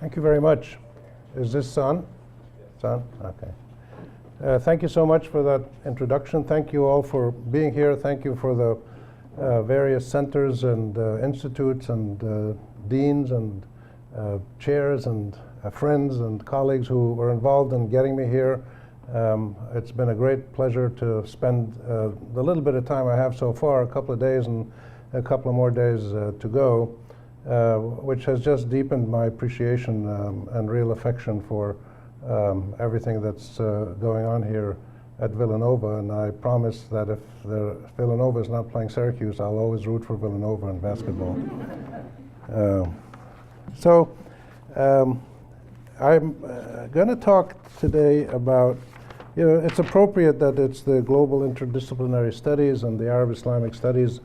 Thank you very much. Is this on? It's on? Okay. Thank you so much for that introduction. Thank you all for being here. Thank you for the various centers and institutes and deans and chairs and friends and colleagues who were involved in getting me here. It's been a great pleasure to spend the little bit of time I have so far, a couple of days and a couple of more days to go, which has just deepened my appreciation and real affection for everything that's going on here at Villanova. And I promise that if Villanova is not playing Syracuse, I'll always root for Villanova in basketball. I'm going to talk today about, it's appropriate that it's the Global Interdisciplinary Studies and the Arab Islamic Studies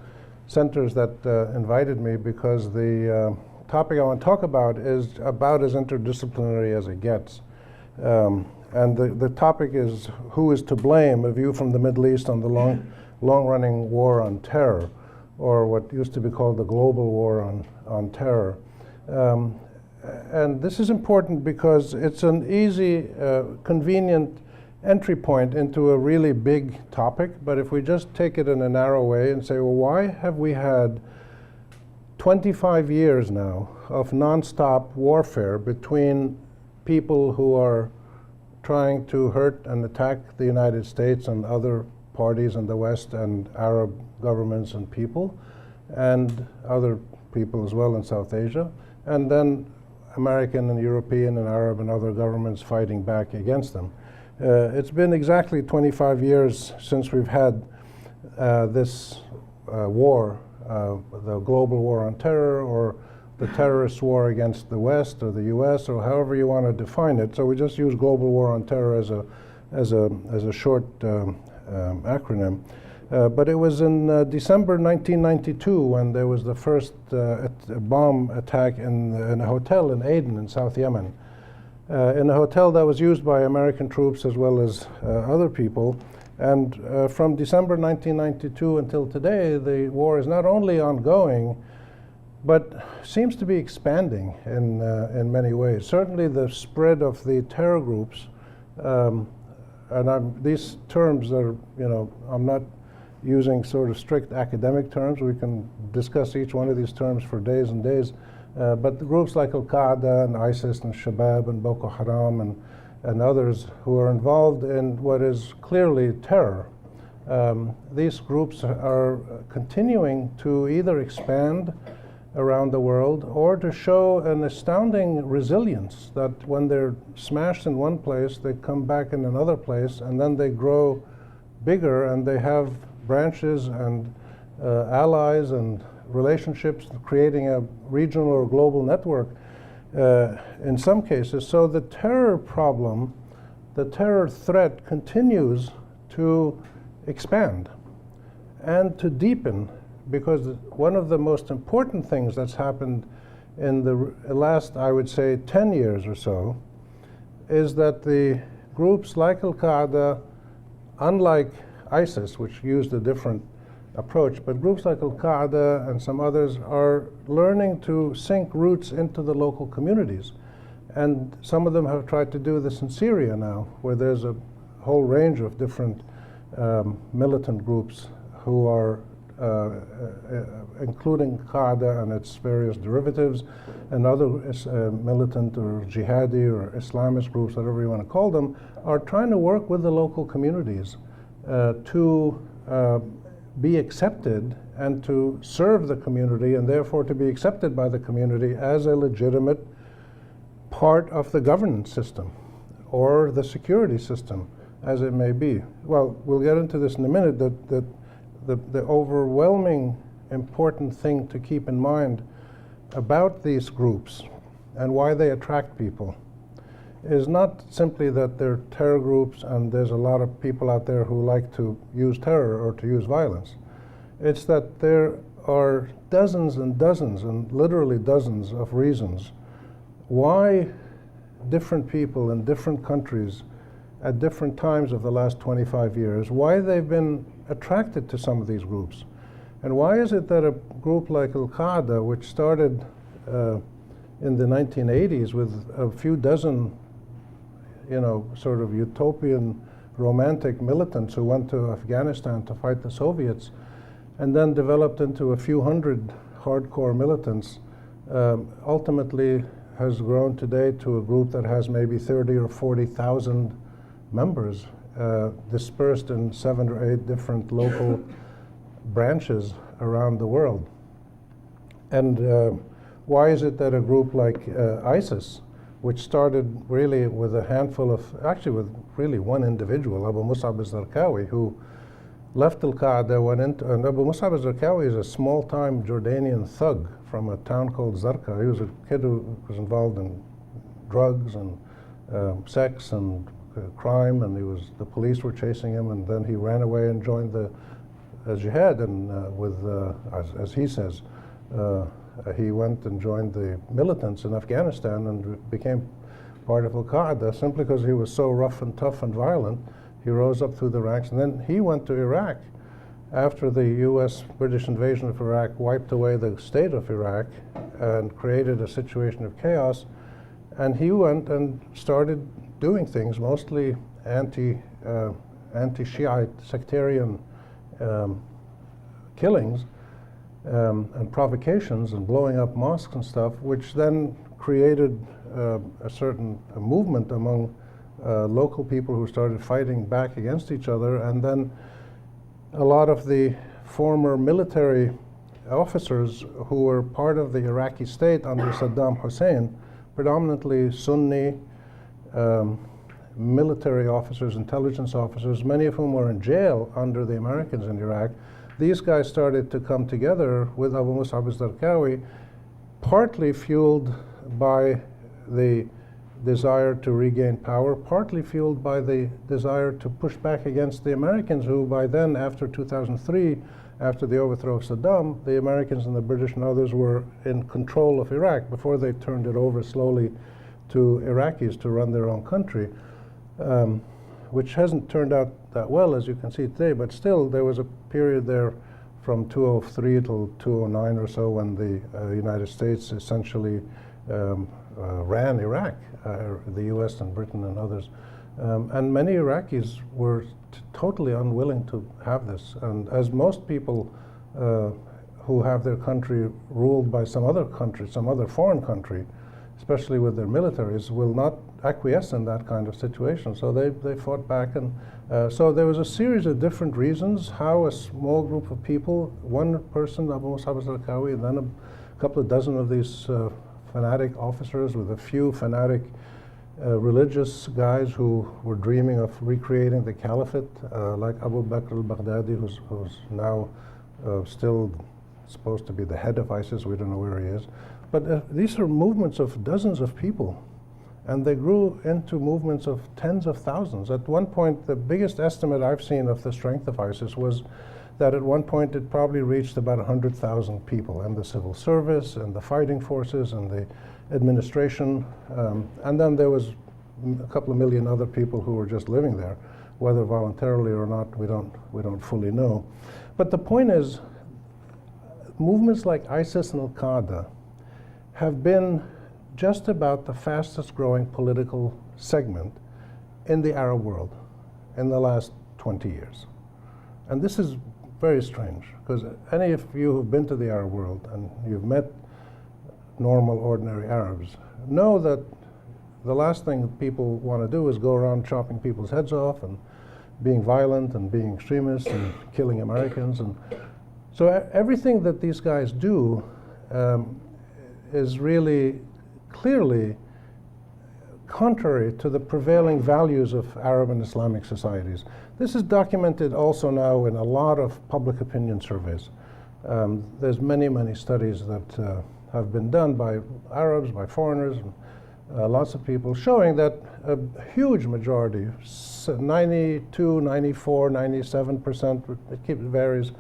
centers that invited me, because the topic I want to talk about is about as interdisciplinary as it gets. And the topic is who is to blame, a view from the Middle East on the long-running war on terror, or what used to be called the global war on terror. And this is important because it's an easy, convenient entry point into a really big topic. But if we just take it in a narrow way and say, well, why have we had 25 years now of nonstop warfare between people who are trying to hurt and attack the United States and other parties in the West and Arab governments and people, and other people as well in South Asia, and then American and European and Arab and other governments fighting back against them? It's been exactly 25 years since we've had this war, the global war on terror, or the terrorist war against the West or the US, or however you want to define it. So we just use global war on terror as a short acronym. But it was in December 1992 when there was the first bomb attack in a hotel in Aden in South Yemen. In a hotel that was used by American troops as well as other people. And from December 1992 until today, the war is not only ongoing, but seems to be expanding in many ways. Certainly the spread of the terror groups, and these terms are, I'm not using sort of strict academic terms. We can discuss each one of these terms for days and days. But the groups like Al-Qaeda and ISIS and Shabab and Boko Haram and others who are involved in what is clearly terror, these groups are continuing to either expand around the world or to show an astounding resilience that when they're smashed in one place, they come back in another place, and then they grow bigger and they have branches and allies and relationships, creating a regional or global network in some cases. So the terror problem, the terror threat continues to expand and to deepen, because one of the most important things that's happened in the last, I would say, 10 years or so, is that the groups like Al-Qaeda, unlike ISIS, which used a different approach, but groups like Al-Qaeda and some others are learning to sink roots into the local communities. And some of them have tried to do this in Syria now, where there's a whole range of different militant groups who are, including Qaeda and its various derivatives, and other militant or jihadi or Islamist groups, whatever you want to call them, are trying to work with the local communities to be accepted and to serve the community, and therefore to be accepted by the community as a legitimate part of the governance system or the security system, as it may be. Well, we'll get into this in a minute, that the overwhelming important thing to keep in mind about these groups and why they attract people is not simply that they're terror groups and there's a lot of people out there who like to use terror or to use violence. It's that there are dozens and dozens, and literally dozens of reasons why different people in different countries at different times of the last 25 years, why they've been attracted to some of these groups. And why is it that a group like Al-Qaeda, which started in the 1980s with a few dozen, sort of utopian romantic militants who went to Afghanistan to fight the Soviets, and then developed into a few hundred hardcore militants, ultimately has grown today to a group that has maybe 30 or 40,000 members, dispersed in 7 or 8 different local branches around the world. And why is it that a group like ISIS, which started really with a handful of, actually with really one individual, Abu Mus'ab al-Zarqawi, who left Al-Qaeda, went into, and Abu Mus'ab al-Zarqawi is a small-time Jordanian thug from a town called Zarqa. He was a kid who was involved in drugs and sex and crime, and the police were chasing him, and then he ran away and joined the jihad, and as he says, he went and joined the militants in Afghanistan and became part of Al-Qaeda simply because he was so rough and tough and violent. He rose up through the ranks, and then he went to Iraq after the U.S.-British invasion of Iraq wiped away the state of Iraq and created a situation of chaos. And he went and started doing things, mostly anti-Shiite sectarian killings and provocations and blowing up mosques and stuff, which then created a movement among local people who started fighting back against each other. And then a lot of the former military officers who were part of the Iraqi state under Saddam Hussein, predominantly Sunni military officers, intelligence officers, many of whom were in jail under the Americans in Iraq, these guys started to come together with Abu Mus'ab al-Zarqawi, partly fueled by the desire to regain power, partly fueled by the desire to push back against the Americans, who by then, after 2003, after the overthrow of Saddam, the Americans and the British and others were in control of Iraq before they turned it over slowly to Iraqis to run their own country, which hasn't turned out that well, as you can see today, but still there was a period there from 2003 till 2009 or so when the United States essentially ran Iraq, the US and Britain and others. And many Iraqis were totally unwilling to have this. And as most people who have their country ruled by some other country, some other foreign country, especially with their militaries, will not acquiesce in that kind of situation. So they fought back. And so there was a series of different reasons how a small group of people, one person, Abu Mus'ab al-Zarqawi, and then a couple of dozen of these fanatic officers with a few fanatic religious guys who were dreaming of recreating the caliphate, like Abu Bakr al-Baghdadi, who's now still supposed to be the head of ISIS. We don't know where he is. But these are movements of dozens of people, and they grew into movements of tens of thousands. At one point, the biggest estimate I've seen of the strength of ISIS was that at one point it probably reached about 100,000 people, and the civil service, and the fighting forces, and the administration. And then there was a couple of million other people who were just living there, whether voluntarily or not, we don't fully know. But the point is, movements like ISIS and Al-Qaeda have been just about the fastest growing political segment in the Arab world in the last 20 years. And this is very strange, because any of you who've been to the Arab world and you've met normal, ordinary Arabs know that the last thing people want to do is go around chopping people's heads off and being violent and being extremists and killing Americans. And so everything that these guys do is really clearly contrary to the prevailing values of Arab and Islamic societies. This is documented also now in a lot of public opinion surveys. There's many, many studies that have been done by Arabs, by foreigners, lots of people, showing that a huge majority, 92, 94, 97%, it varies,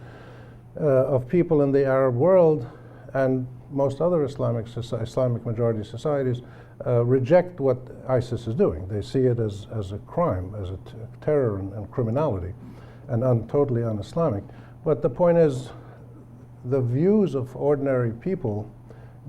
of people in the Arab world and most other Islamic majority societies reject what ISIS is doing. They see it as a crime, as a terror and criminality, and totally un-Islamic. But the point is, the views of ordinary people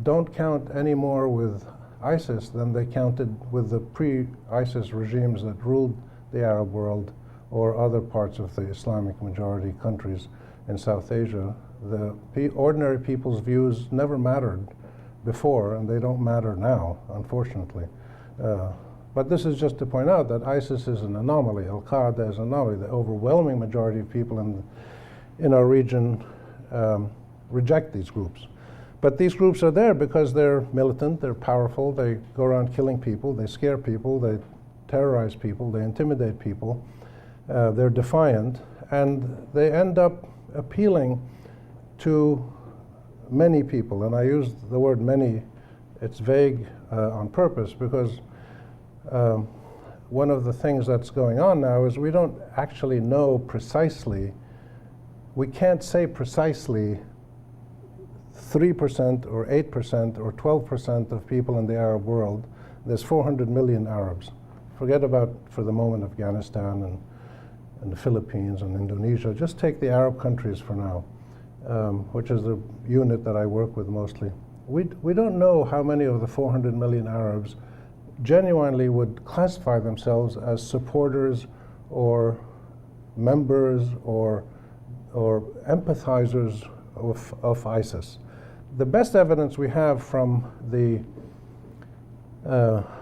don't count any more with ISIS than they counted with the pre-ISIS regimes that ruled the Arab world or other parts of the Islamic majority countries in South Asia. The ordinary people's views never mattered before, and they don't matter now, unfortunately. But this is just to point out that ISIS is an anomaly, Al-Qaeda is an anomaly. The overwhelming majority of people in our region reject these groups. But these groups are there because they're militant, they're powerful, they go around killing people, they scare people, they terrorize people, they intimidate people, they're defiant, and they end up appealing to many people. And I use the word many, it's vague on purpose, because one of the things that's going on now is we don't actually know precisely, we can't say precisely 3% or 8% or 12% of people in the Arab world. There's 400 million Arabs. Forget about, for the moment, Afghanistan and the Philippines and Indonesia. Just take the Arab countries for now, which is the unit that I work with mostly. We don't know how many of the 400 million Arabs genuinely would classify themselves as supporters or members or empathizers of ISIS. The best evidence we have from the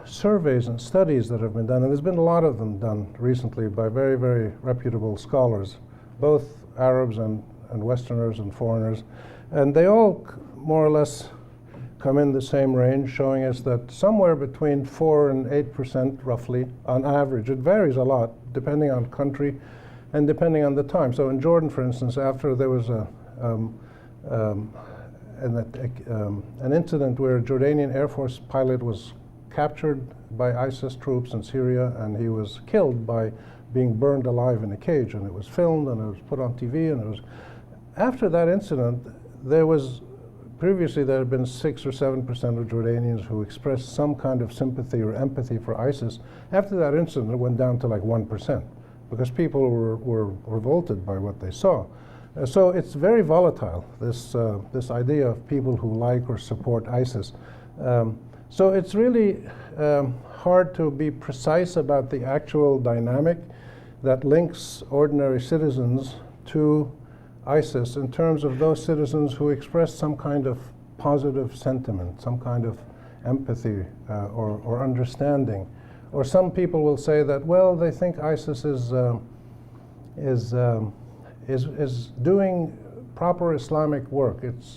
surveys and studies that have been done, and there's been a lot of them done recently by very, very reputable scholars, both Arabs and Westerners and foreigners, and they all more or less come in the same range, showing us that somewhere between 4 and 8% roughly on average. It varies a lot depending on country and depending on the time. So in Jordan, for instance, after there was an incident where a Jordanian Air Force pilot was captured by ISIS troops in Syria, and he was killed by being burned alive in a cage, and it was filmed and it was put on TV, and it was. After that incident, previously there had been 6 or 7% of Jordanians who expressed some kind of sympathy or empathy for ISIS. After that incident, it went down to like 1%, because people were revolted by what they saw. So it's very volatile, this idea of people who like or support ISIS. So it's really hard to be precise about the actual dynamic that links ordinary citizens to ISIS in terms of those citizens who express some kind of positive sentiment, some kind of empathy or understanding. Or some people will say that, well, they think ISIS is doing proper Islamic work. It's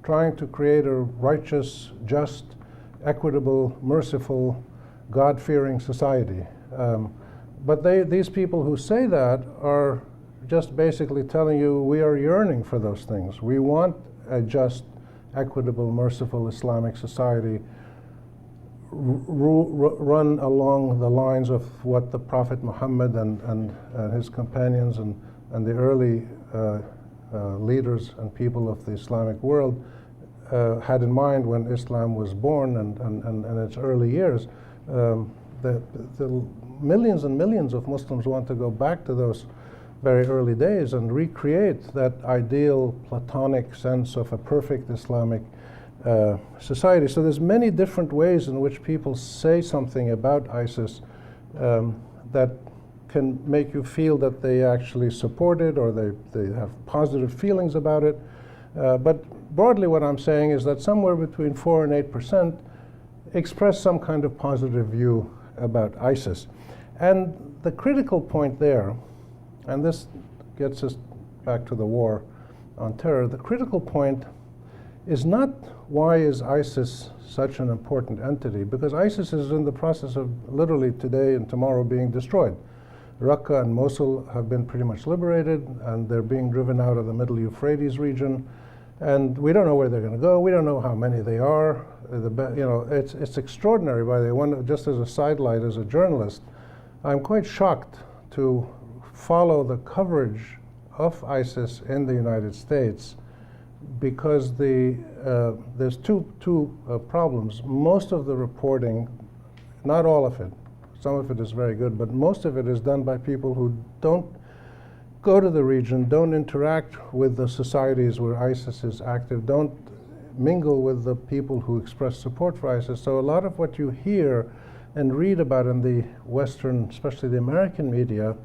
trying to create a righteous, just, equitable, merciful, God-fearing society. But these people who say that are just basically telling you we are yearning for those things. We want a just, equitable, merciful Islamic society run along the lines of what the Prophet Muhammad and his companions and the early leaders and people of the Islamic world had in mind when Islam was born and its early years. The millions and millions of Muslims want to go back to those very early days and recreate that ideal Platonic sense of a perfect Islamic society. So there's many different ways in which people say something about ISIS that can make you feel that they actually support it or they have positive feelings about it. But broadly what I'm saying is that somewhere between 4 and 8% express some kind of positive view about ISIS. And the critical point there, and this gets us back to the war on terror, the critical point is not why is ISIS such an important entity, because ISIS is in the process of literally today and tomorrow being destroyed. Raqqa and Mosul have been pretty much liberated, and they're being driven out of the Middle Euphrates region, and we don't know where they're going to go. We don't know how many they are. It's extraordinary. By the way, just as a sidelight, as a journalist, I'm quite shocked to follow the coverage of ISIS in the United States, because there's two problems. Most of the reporting, not all of it, some of it is very good, but most of it is done by people who don't go to the region, don't interact with the societies where ISIS is active, don't mingle with the people who express support for ISIS. So a lot of what you hear and read about in the Western, especially the American media,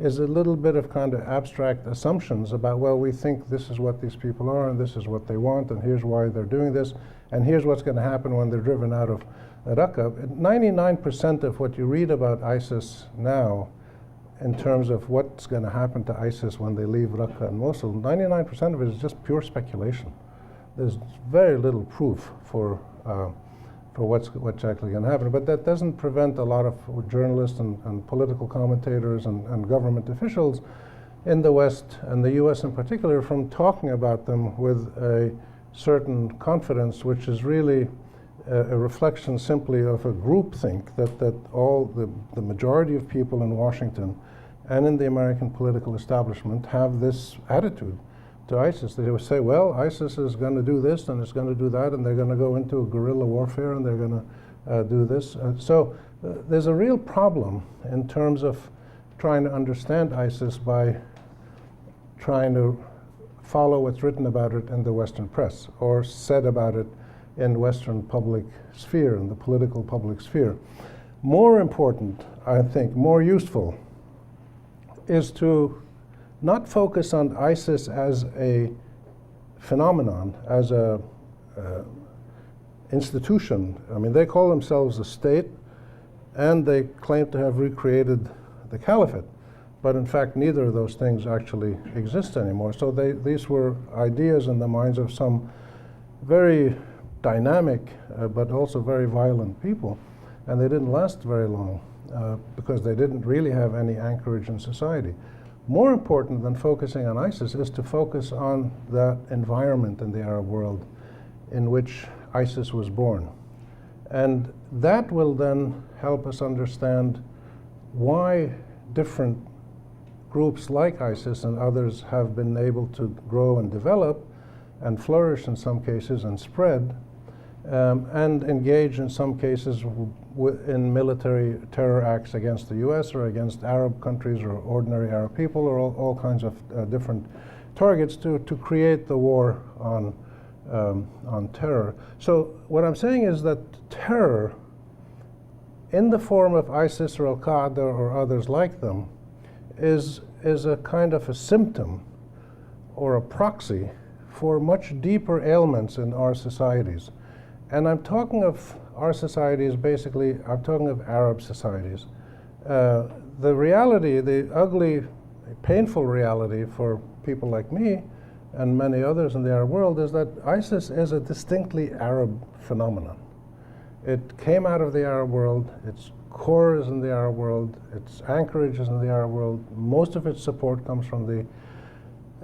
is a little bit of kind of abstract assumptions about, well, we think this is what these people are, and this is what they want, and here's why they're doing this, and here's what's going to happen when they're driven out of Raqqa. 99% of what you read about ISIS now, in terms of what's going to happen to ISIS when they leave Raqqa and Mosul, 99% of it is just pure speculation. There's very little proof for what's actually going to happen. But that doesn't prevent a lot of journalists and political commentators and government officials in the West, and the US in particular, from talking about them with a certain confidence, which is really a reflection simply of a groupthink that all the majority of people in Washington and in the American political establishment have this attitude to ISIS. They would say, well, ISIS is going to do this and it's going to do that, and they're going to go into a guerrilla warfare and they're going to do this. So there's a real problem in terms of trying to understand ISIS by trying to follow what's written about it in the Western press or said about it in Western public sphere, in the political public sphere. More important, I think, more useful, is to not focus on ISIS as a phenomenon, as a institution. I mean, they call themselves a state, and they claim to have recreated the caliphate. But in fact, neither of those things actually exist anymore. So these were ideas in the minds of some very dynamic, but also very violent people. And they didn't last very long because they didn't really have any anchorage in society. More important than focusing on ISIS is to focus on that environment in the Arab world in which ISIS was born. And that will then help us understand why different groups like ISIS and others have been able to grow and develop and flourish in some cases and spread, and engage in some cases in military terror acts against the US or against Arab countries or ordinary Arab people, or all kinds of different targets to create the war on terror. So what I'm saying is that terror in the form of ISIS or Al-Qaeda or others like them is a kind of a symptom or a proxy for much deeper ailments in our societies. And I'm talking of our societies, basically, I'm talking of Arab societies. The reality, the ugly, painful reality for people like me and many others in the Arab world is that ISIS is a distinctly Arab phenomenon. It came out of the Arab world, its core is in the Arab world, its anchorage is in the Arab world, most of its support comes from the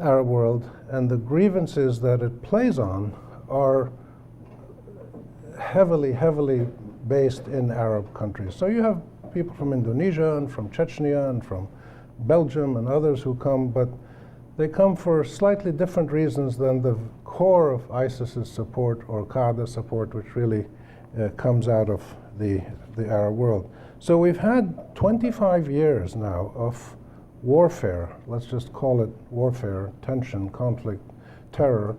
Arab world, and the grievances that it plays on are heavily based in Arab countries. So you have people from Indonesia and from Chechnya and from Belgium and others who come, but they come for slightly different reasons than the core of ISIS's support or Qaeda support, which really comes out of the Arab world. So we've had 25 years now of warfare, let's just call it warfare, tension, conflict, terror,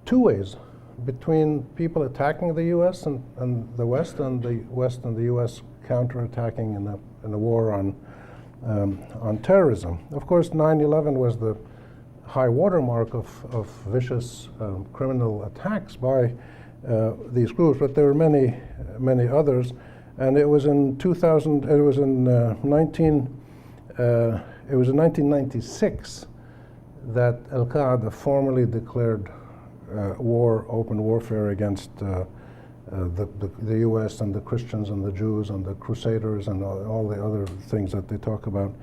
two ways, between people attacking the US and the West and the US counterattacking in a war on terrorism. Of course, 9/11 was the high watermark of vicious criminal attacks by these groups, but there were many others. And it was in 1996 that Al-Qaeda formally declared open warfare against the US and the Christians and the Jews and the Crusaders and all the other things that they talk about.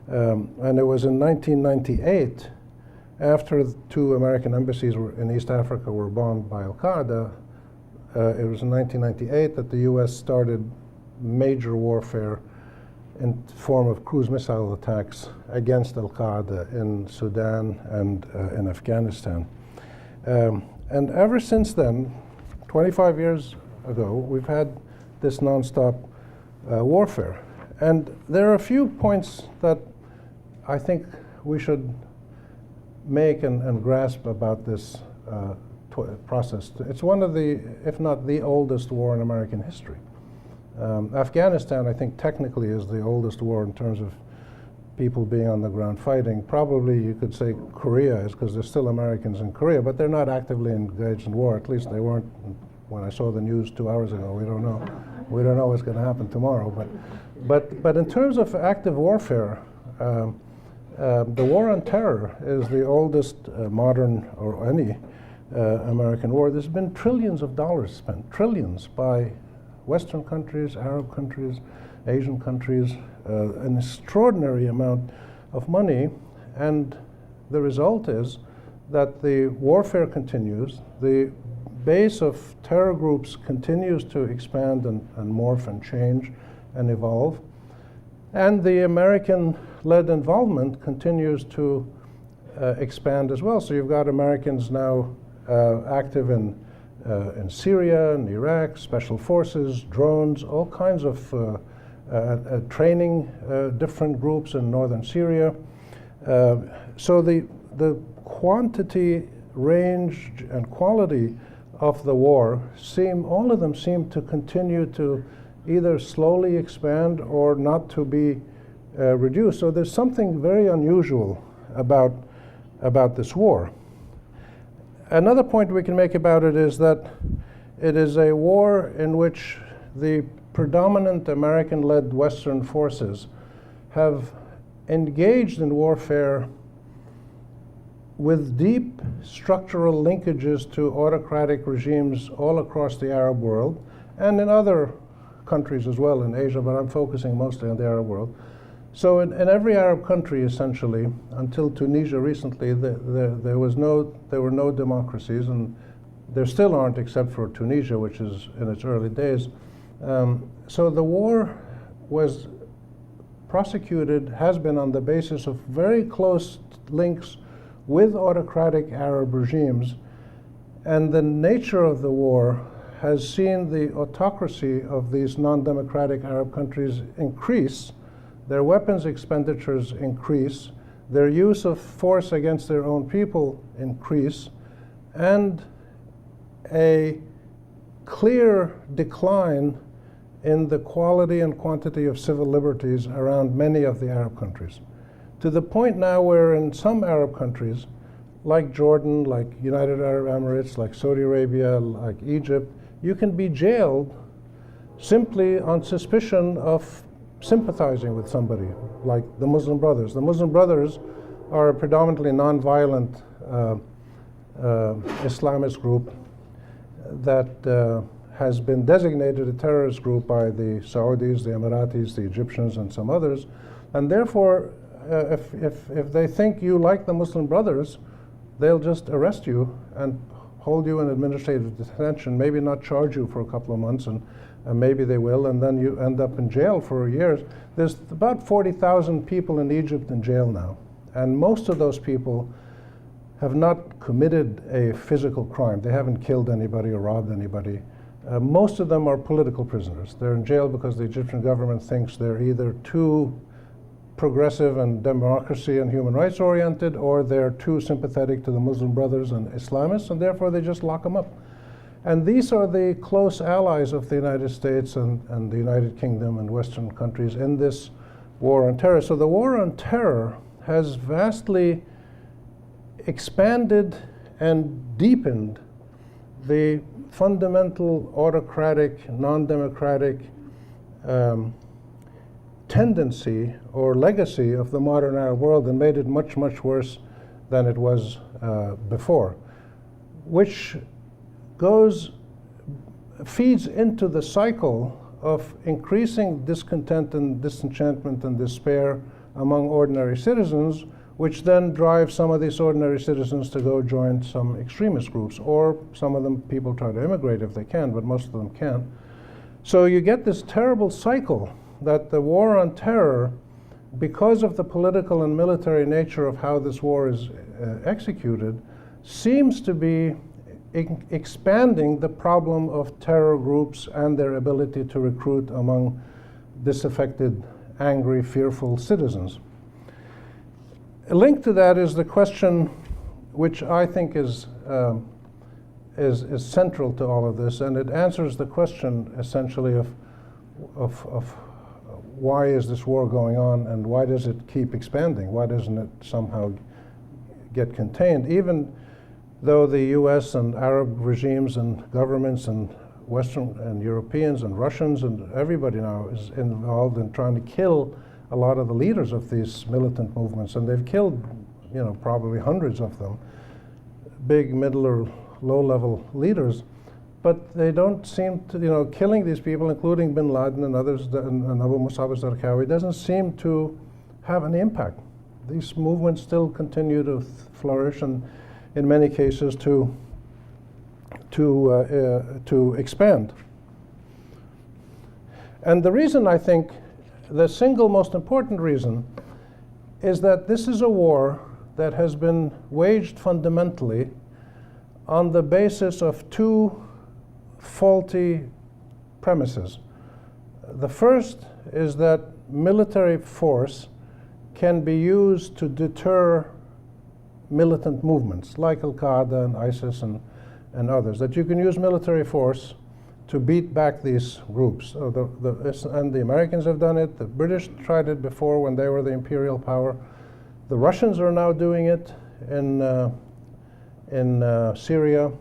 And it was in 1998, after two American embassies in East Africa were bombed by Al-Qaeda, it was in 1998 that the US started major warfare in form of cruise missile attacks against Al-Qaeda in Sudan and in Afghanistan. And ever since then, 25 years ago, we've had this nonstop warfare. And there are a few points that I think we should make and grasp about this process. It's one of the, if not the oldest war in American history. Afghanistan, I think, technically is the oldest war in terms of people being on the ground fighting. Probably you could say Korea is, because there's still Americans in Korea, but they're not actively engaged in war. At least they weren't when I saw the news 2 hours ago. We don't know. We don't know what's going to happen tomorrow. But in terms of active warfare, the war on terror is the oldest modern or any American war. There's been trillions of dollars spent, trillions, by Western countries, Arab countries, Asian countries, an extraordinary amount of money, and the result is that the warfare continues, the base of terror groups continues to expand and morph and change and evolve, and the American-led involvement continues to expand as well. So you've got Americans now active in Syria and Iraq, special forces, drones, all kinds of training different groups in northern Syria. So the quantity, range, and quality of the war all of them seem to continue to either slowly expand or not to be reduced. So there's something very unusual about this war. Another point we can make about it is that it is a war in which the predominant American-led Western forces have engaged in warfare with deep structural linkages to autocratic regimes all across the Arab world and in other countries as well in Asia, but I'm focusing mostly on the Arab world. So in every Arab country, essentially, until Tunisia recently, there were no democracies, and there still aren't except for Tunisia, which is in its early days. So the war was prosecuted, has been on the basis of very close links with autocratic Arab regimes, and the nature of the war has seen the autocracy of these non-democratic Arab countries increase, their weapons expenditures increase, their use of force against their own people increase, and a clear decline in the quality and quantity of civil liberties around many of the Arab countries, to the point now where in some Arab countries, like Jordan, like United Arab Emirates, like Saudi Arabia, like Egypt, you can be jailed simply on suspicion of sympathizing with somebody, like the Muslim Brothers. The Muslim Brothers are a predominantly non-violent Islamist group that has been designated a terrorist group by the Saudis, the Emiratis, the Egyptians, and some others. And therefore, if they think you like the Muslim Brothers, they'll just arrest you and hold you in administrative detention, maybe not charge you for a couple of months, and maybe they will, and then you end up in jail for years. There's about 40,000 people in Egypt in jail now, and most of those people have not committed a physical crime. They haven't killed anybody or robbed anybody. Most of them are political prisoners. They're in jail because the Egyptian government thinks they're either too progressive and democracy and human rights oriented, or they're too sympathetic to the Muslim Brothers and Islamists, and therefore they just lock them up. And these are the close allies of the United States and the United Kingdom and Western countries in this war on terror. So the war on terror has vastly expanded and deepened the fundamental autocratic, non-democratic tendency or legacy of the modern Arab world, and made it much, much worse than it was before, which feeds into the cycle of increasing discontent and disenchantment and despair among ordinary citizens, which then drives some of these ordinary citizens to go join some extremist groups, or some of them people try to immigrate if they can, but most of them can't. So you get this terrible cycle that the war on terror, because of the political and military nature of how this war is executed, seems to be expanding the problem of terror groups and their ability to recruit among disaffected, angry, fearful citizens. A link to that is the question, which I think is is central to all of this, and it answers the question essentially of why is this war going on and why does it keep expanding? Why doesn't it somehow get contained? Even though the US and Arab regimes and governments and Western and Europeans and Russians and everybody now is involved in trying to kill a lot of the leaders of these militant movements, and they've killed, you know, probably hundreds of them, big, middle, or low-level leaders. But they don't seem to, you know, killing these people, including bin Laden and others, and Abu Musab al-Zarqawi, doesn't seem to have any impact. These movements still continue to flourish, and in many cases to expand. And the reason, I think, the single most important reason, is that this is a war that has been waged fundamentally on the basis of two faulty premises. The first is that military force can be used to deter militant movements like Al-Qaeda and ISIS and others, that you can use military force to beat back these groups. And the Americans have done it. The British tried it before when they were the imperial power. The Russians are now doing it in Syria.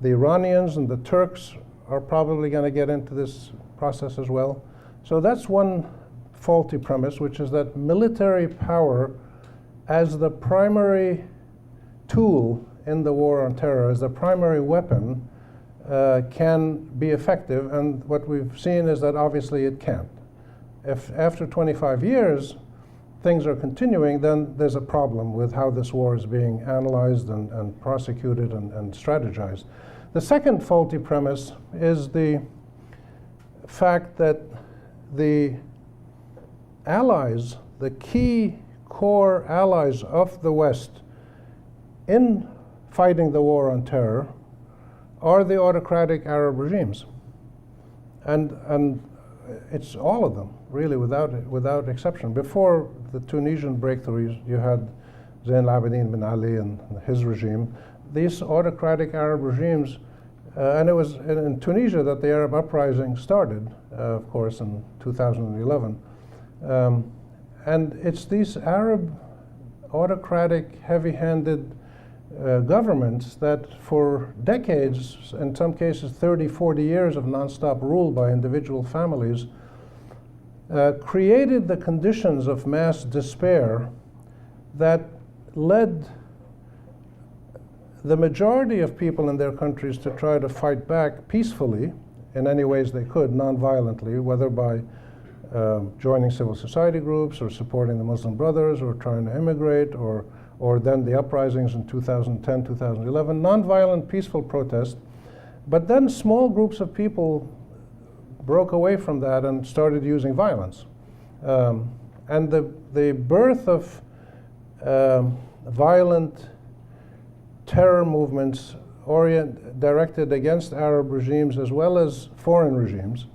The Iranians and the Turks are probably going to get into this process as well. So that's one faulty premise, which is that military power as the primary tool in the war on terror, as the primary weapon, can be effective. And what we've seen is that obviously it can't. If after 25 years things are continuing, then there's a problem with how this war is being analyzed and prosecuted and strategized. The second faulty premise is the fact that the allies, the key core allies of the West in fighting the war on terror, are the autocratic Arab regimes. And it's all of them, really, without exception. Before the Tunisian breakthrough, you had Zain al-Abidin bin Ali and his regime. These autocratic Arab regimes, and it was in Tunisia that the Arab uprising started, of course, in 2011. And it's these Arab autocratic, heavy-handed governments that for decades, in some cases 30, 40 years of nonstop rule by individual families, created the conditions of mass despair that led the majority of people in their countries to try to fight back peacefully in any ways they could, non-violently, whether by joining civil society groups or supporting the Muslim Brothers or trying to immigrate or then the uprisings in 2010, 2011, non-violent, peaceful protest. But then small groups of people broke away from that and started using violence. And the birth of violent terror movements directed against Arab regimes as well as foreign regimes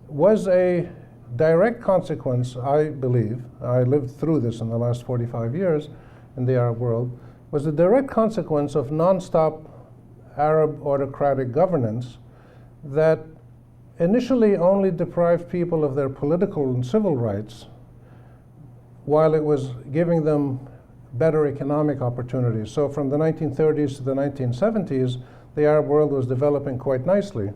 was a direct consequence, I believe, I lived through this in the last 45 years in the Arab world, was a direct consequence of nonstop Arab autocratic governance that initially only deprived people of their political and civil rights while it was giving them better economic opportunities. So from the 1930s to the 1970s, the Arab world was developing quite nicely.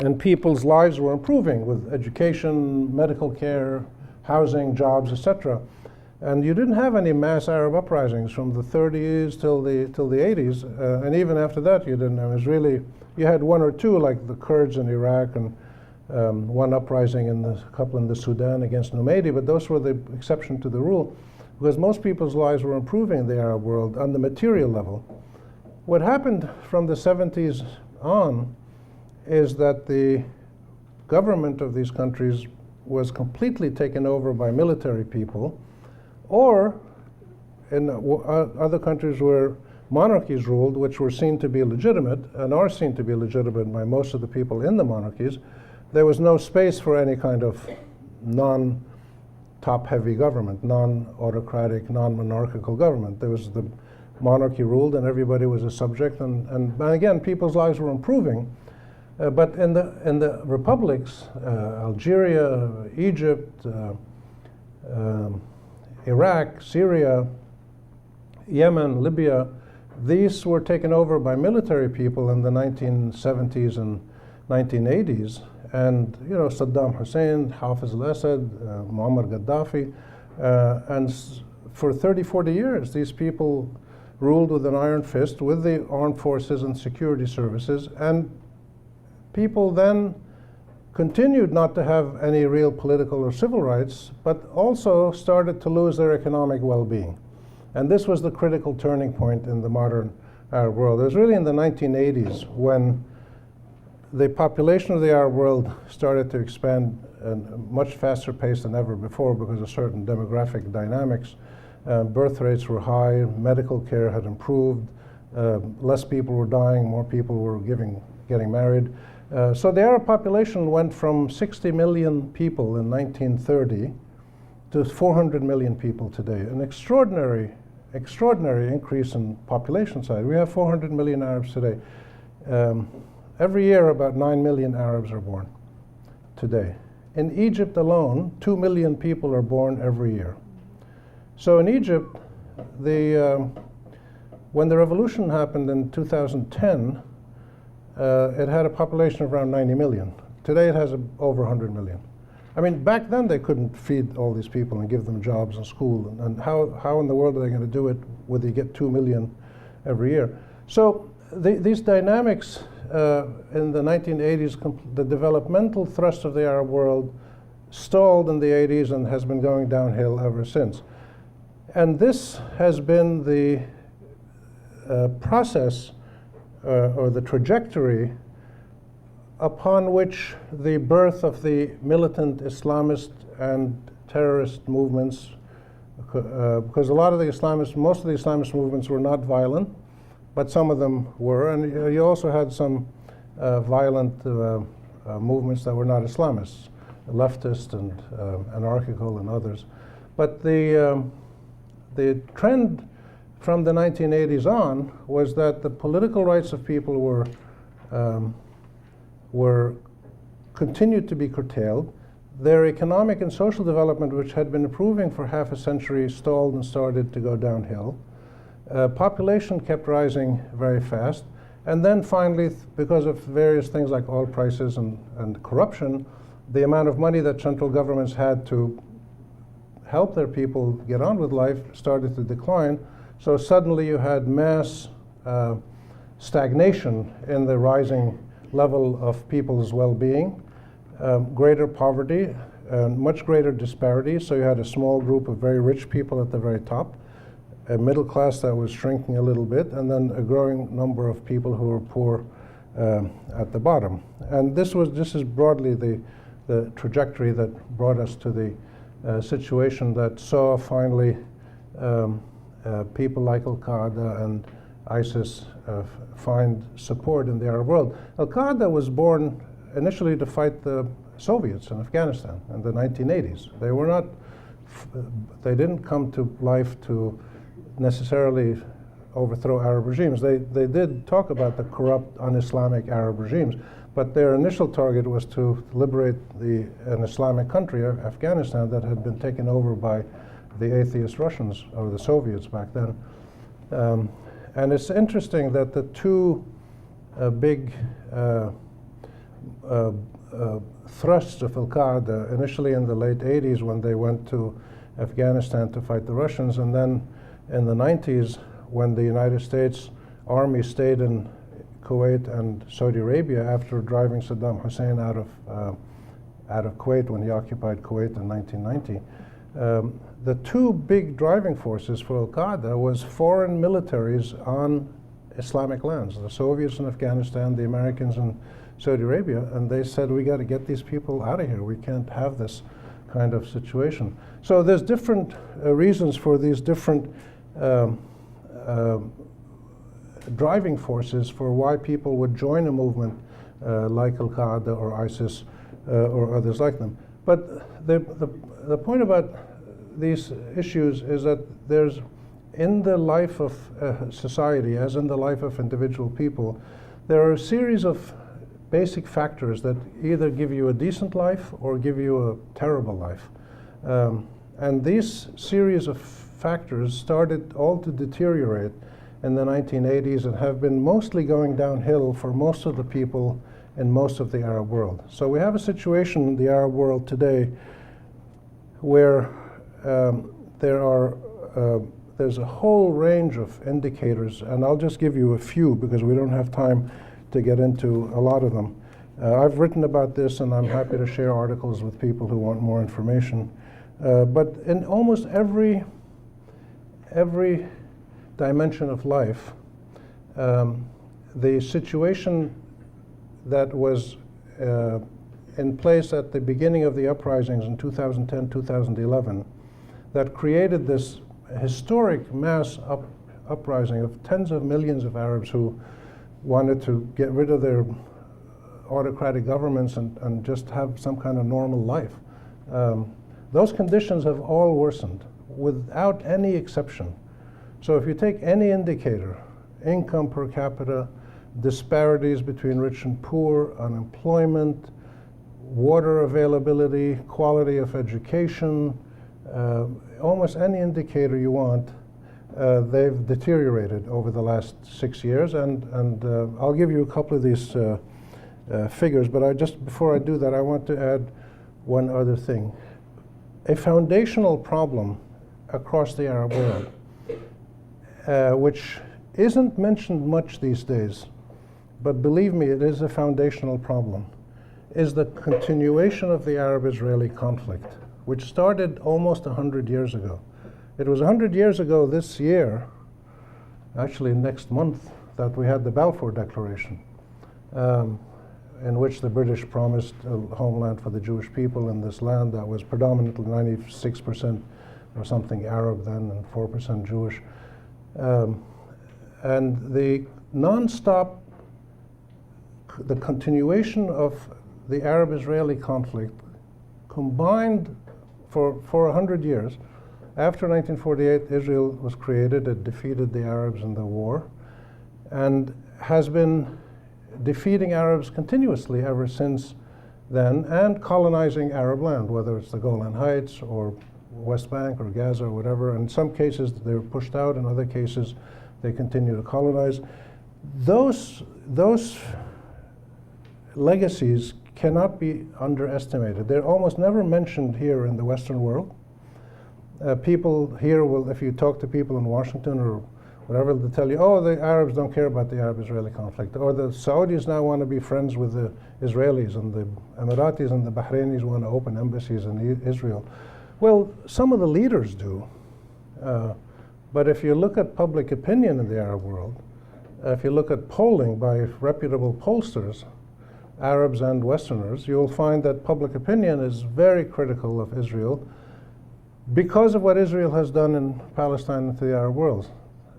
And people's lives were improving with education, medical care, housing, jobs, etc. And you didn't have any mass Arab uprisings from the 30s till the 80s, and even after that you didn't. It was really, you had one or two, like the Kurds in Iraq, and one uprising in a couple in the Sudan against Numaydi, but those were the exception to the rule, because most people's lives were improving in the Arab world on the material level. What happened from the 70s on is that the government of these countries was completely taken over by military people, or in other countries where monarchies ruled, which were seen to be legitimate and are seen to be legitimate by most of the people in the monarchies, there was no space for any kind of non-top-heavy government, non-autocratic, non-monarchical government. There was the monarchy ruled and everybody was a subject, and again, people's lives were improving. But in the republics, Algeria, Egypt, Iraq, Syria, Yemen, Libya, these were taken over by military people in the 1970s and 1980s. And Saddam Hussein, Hafiz al-Assad, Muammar Gaddafi, and for 30, 40 years, these people ruled with an iron fist with the armed forces and security services, and people then continued not to have any real political or civil rights, but also started to lose their economic well-being. And this was the critical turning point in the modern Arab world. It was really in the 1980s when the population of the Arab world started to expand at a much faster pace than ever before because of certain demographic dynamics. Birth rates were high, medical care had improved, less people were dying, more people were getting married. So the Arab population went from 60 million people in 1930 to 400 million people today, an extraordinary increase in population size. We have 400 million Arabs today. Every year, about 9 million Arabs are born today. In Egypt alone, 2 million people are born every year. So in Egypt, when the revolution happened in 2010, it had a population of around 90 million. Today it has over 100 million. I mean, back then they couldn't feed all these people and give them jobs and school. And how in the world are they going to do it when they get 2 million every year? So these dynamics in the 1980s, the developmental thrust of the Arab world stalled in the 80s and has been going downhill ever since. And this has been the process or the trajectory upon which the birth of the militant Islamist and terrorist movements, because a lot of the most of the Islamist movements were not violent, but some of them were, and you also had some violent movements that were not Islamists, leftist and anarchical and others. But the trend from the 1980s on was that the political rights of people were continued to be curtailed. Their economic and social development, which had been improving for half a century, stalled and started to go downhill. Population kept rising very fast. And then finally, because of various things like oil prices and corruption, the amount of money that central governments had to help their people get on with life started to decline. So suddenly you had mass stagnation in the rising level of people's well-being, greater poverty, much greater disparity. So you had a small group of very rich people at the very top, a middle class that was shrinking a little bit, and then a growing number of people who were poor at the bottom. And this is broadly the trajectory that brought us to the situation that saw finally people like Al-Qaeda and ISIS find support in the Arab world. Al-Qaeda was born initially to fight the Soviets in Afghanistan in the 1980s. They didn't come to life to necessarily overthrow Arab regimes. They did talk about the corrupt, un-Islamic Arab regimes, but their initial target was to liberate an Islamic country, Afghanistan, that had been taken over by the atheist Russians, or the Soviets back then. And it's interesting that the two big thrusts of Al-Qaeda, initially in the late 80s when they went to Afghanistan to fight the Russians, and then in the 90s when the United States Army stayed in Kuwait and Saudi Arabia after driving Saddam Hussein out of Kuwait when he occupied Kuwait in 1990. The two big driving forces for Al-Qaeda was foreign militaries on Islamic lands, the Soviets in Afghanistan, the Americans in Saudi Arabia, and they said, we got to get these people out of here. We can't have this kind of situation. So there's different reasons for these different driving forces for why people would join a movement like Al-Qaeda or ISIS or others like them. But the point about these issues is that there's in the life of society, as in the life of individual people, there are a series of basic factors that either give you a decent life or give you a terrible life. And these series of factors started all to deteriorate in the 1980s and have been mostly going downhill for most of the people in most of the Arab world. So we have a situation in the Arab world today where there's a whole range of indicators, and I'll just give you a few because we don't have time to get into a lot of them. I've written about this, and I'm happy to share articles with people who want more information. But in almost every dimension of life, the situation that was in place at the beginning of the uprisings in 2010, 2011, that created this historic mass uprising of tens of millions of Arabs who wanted to get rid of their autocratic governments and just have some kind of normal life. Those conditions have all worsened without any exception. So if you take any indicator, income per capita, disparities between rich and poor, unemployment, water availability, quality of education, almost any indicator you want, they've deteriorated over the last 6 years. And I'll give you a couple of these figures, but before I do that, I want to add one other thing. A foundational problem across the Arab world, which isn't mentioned much these days, but believe me, it is a foundational problem, is the continuation of the Arab-Israeli conflict, which started almost 100 years ago. It was 100 years ago this year, actually next month, that we had the Balfour Declaration, in which the British promised a homeland for the Jewish people in this land that was predominantly 96% or something Arab then and 4% Jewish. And the non-stop, the continuation of the Arab-Israeli conflict combined for 100 years. After 1948, Israel was created. It defeated the Arabs in the war and has been defeating Arabs continuously ever since then and colonizing Arab land, whether it's the Golan Heights or West Bank or Gaza or whatever. In some cases, they were pushed out. In other cases, they continue to colonize. Those legacies cannot be underestimated. They're almost never mentioned here in the Western world. People here will, if you talk to people in Washington or whatever, they'll tell you, oh, the Arabs don't care about the Arab-Israeli conflict. Or the Saudis now want to be friends with the Israelis, and the Emiratis and the Bahrainis want to open embassies in Israel. Well, some of the leaders do. But if you look at public opinion in the Arab world, if you look at polling by reputable pollsters, Arabs and Westerners, you'll find that public opinion is very critical of Israel because of what Israel has done in Palestine and to the Arab world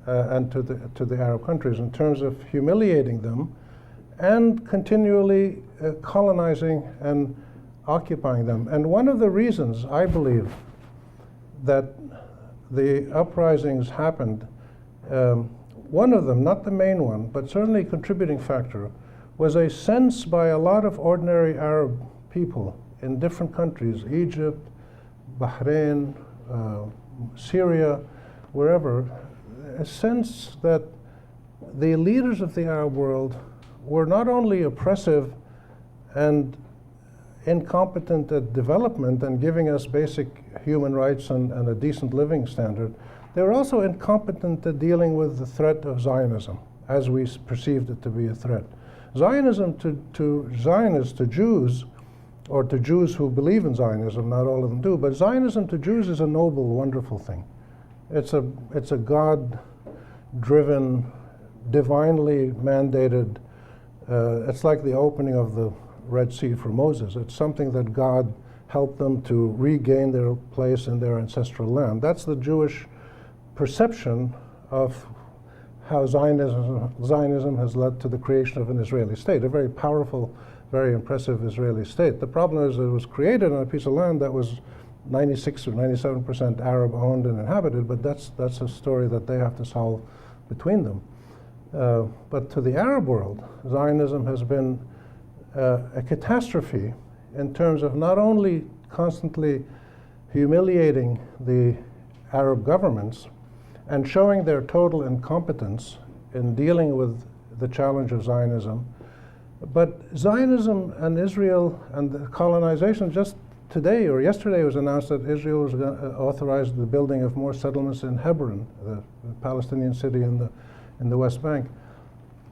and to the Arab countries in terms of humiliating them and continually colonizing and occupying them. And one of the reasons I believe that the uprisings happened, one of them, not the main one, but certainly a contributing factor, was a sense by a lot of ordinary Arab people in different countries, Egypt, Bahrain, Syria, wherever, a sense that the leaders of the Arab world were not only oppressive and incompetent at development and giving us basic human rights and a decent living standard, they were also incompetent at dealing with the threat of Zionism, as we perceived it to be a threat. Zionism to Zionists, to Jews, or to Jews who believe in Zionism, not all of them do, but Zionism to Jews is a noble, wonderful thing. It's a God-driven, divinely mandated, it's like the opening of the Red Sea for Moses. It's something that God helped them to regain their place in their ancestral land. That's the Jewish perception of how Zionism has led to the creation of an Israeli state, a very powerful, very impressive Israeli state. The problem is it was created on a piece of land that was 96 or 97% Arab owned and inhabited, but that's a story that they have to solve between them. But to the Arab world, Zionism has been a catastrophe in terms of not only constantly humiliating the Arab governments and showing their total incompetence in dealing with the challenge of Zionism, but Zionism and Israel and the colonization, just today or yesterday it was announced that Israel was authorized the building of more settlements in Hebron, the Palestinian city in the West Bank.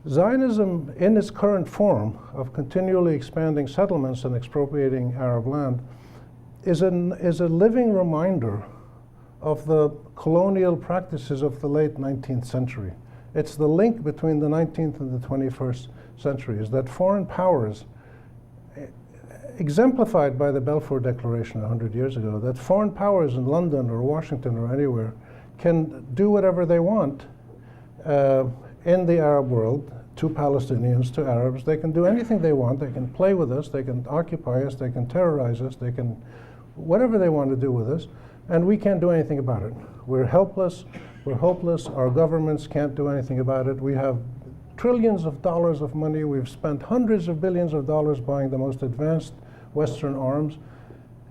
Zionism, in its current form of continually expanding settlements and expropriating Arab land, is a living reminder of the colonial practices of the late 19th century. It's the link between the 19th and the 21st centuries, that foreign powers, exemplified by the Balfour Declaration 100 years ago, that foreign powers in London or Washington or anywhere can do whatever they want in the Arab world, to Palestinians, to Arabs. They can do anything they want. They can play with us, they can occupy us, they can terrorize us, they can whatever they want to do with us, and we can't do anything about it. We're helpless, we're hopeless, our governments can't do anything about it. We have trillions of dollars of money, we've spent hundreds of billions of dollars buying the most advanced Western arms,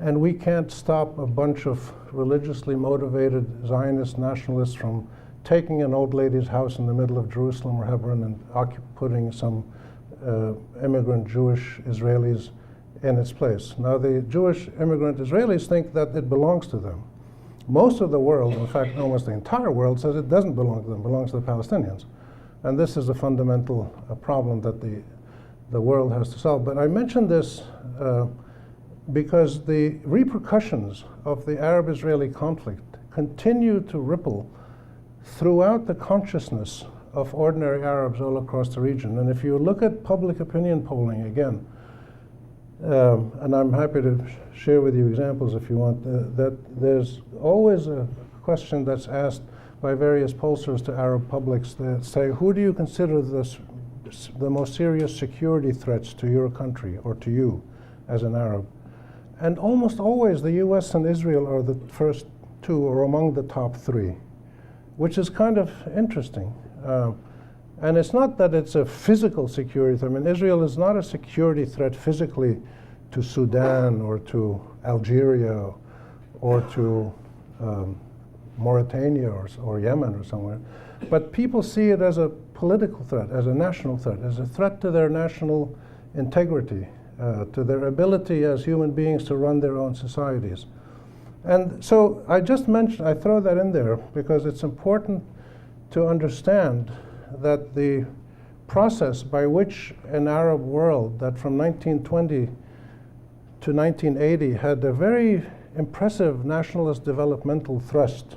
and we can't stop a bunch of religiously motivated Zionist nationalists from taking an old lady's house in the middle of Jerusalem or Hebron and putting some immigrant Jewish Israelis in its place. Now, the Jewish immigrant Israelis think that it belongs to them. Most of the world, in fact, almost the entire world, says it doesn't belong to them, it belongs to the Palestinians. And this is a fundamental problem that the world has to solve. But I mention this because the repercussions of the Arab-Israeli conflict continue to ripple throughout the consciousness of ordinary Arabs all across the region. And if you look at public opinion polling again, and I'm happy to share with you examples if you want, that there's always a question that's asked by various pollsters to Arab publics that say, who do you consider the most serious security threats to your country or to you as an Arab? And almost always the US and Israel are the first two or among the top three, which is kind of interesting. And it's not that it's a physical security threat. I mean, Israel is not a security threat physically to Sudan or to Algeria or to Mauritania or Yemen or somewhere. But people see it as a political threat, as a national threat, as a threat to their national integrity, to their ability as human beings to run their own societies. And so I throw that in there because it's important to understand that the process by which an Arab world that from 1920 to 1980 had a very impressive nationalist developmental thrust,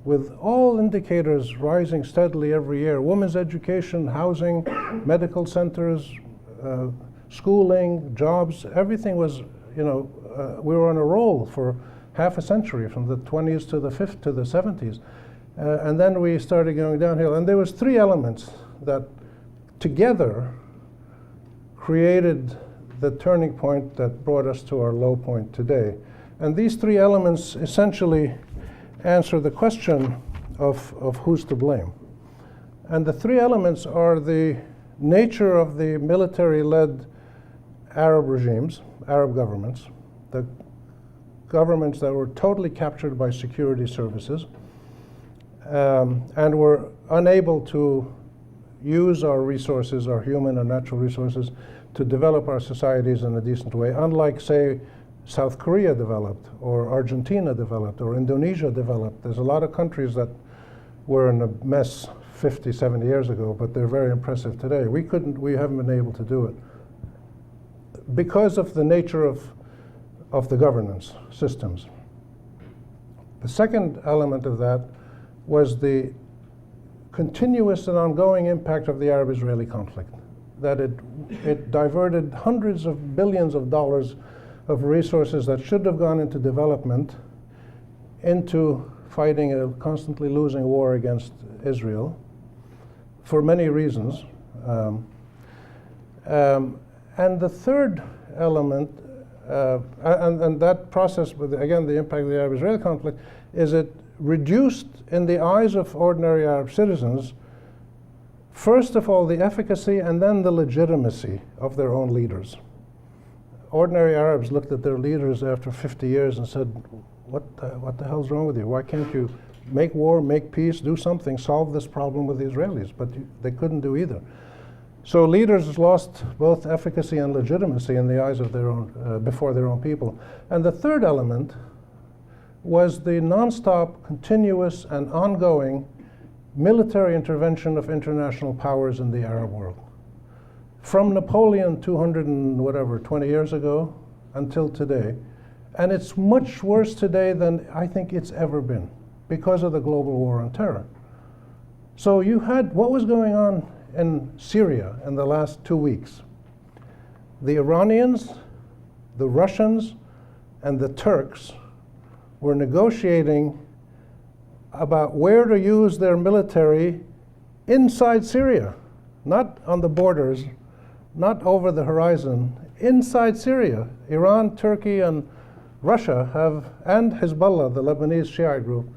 with all indicators rising steadily every year: women's education, housing, medical centers, schooling, jobs, everything was, we were on a roll for half a century, from the 20s to the 70s. And then we started going downhill. And there was three elements that together created the turning point that brought us to our low point today. And these three elements essentially answer the question of who's to blame. And the three elements are the nature of the military-led Arab regimes, Arab governments, the governments that were totally captured by security services, and were unable to use our resources, our human and natural resources, to develop our societies in a decent way, unlike, say, South Korea developed, or Argentina developed, or Indonesia developed. There's a lot of countries that were in a mess 50, 70 years ago, but they're very impressive today. We haven't been able to do it because of the nature of the governance systems. The second element of that was the continuous and ongoing impact of the Arab-Israeli conflict, that it diverted hundreds of billions of dollars of resources that should have gone into development into fighting a constantly losing war against Israel for many reasons. And the third element and that process, with again the impact of the Arab-Israeli conflict, is it reduced in the eyes of ordinary Arab citizens, first of all, the efficacy and then the legitimacy of their own leaders. Ordinary Arabs looked at their leaders after 50 years and said, what the hell's wrong with you? Why can't you make war, make peace, do something, solve this problem with the Israelis? But they couldn't do either. So leaders lost both efficacy and legitimacy in the eyes of their own, before their own people. And the third element was the nonstop, continuous, and ongoing military intervention of international powers in the Arab world. From Napoleon 20 years ago until today. And it's much worse today than I think it's ever been because of the global war on terror. So you had what was going on in Syria in the last 2 weeks. The Iranians, the Russians, and the Turks were negotiating about where to use their military inside Syria, not on the borders, not over the horizon, inside Syria. Iran, Turkey, and Russia have, and Hezbollah, the Lebanese Shiite group,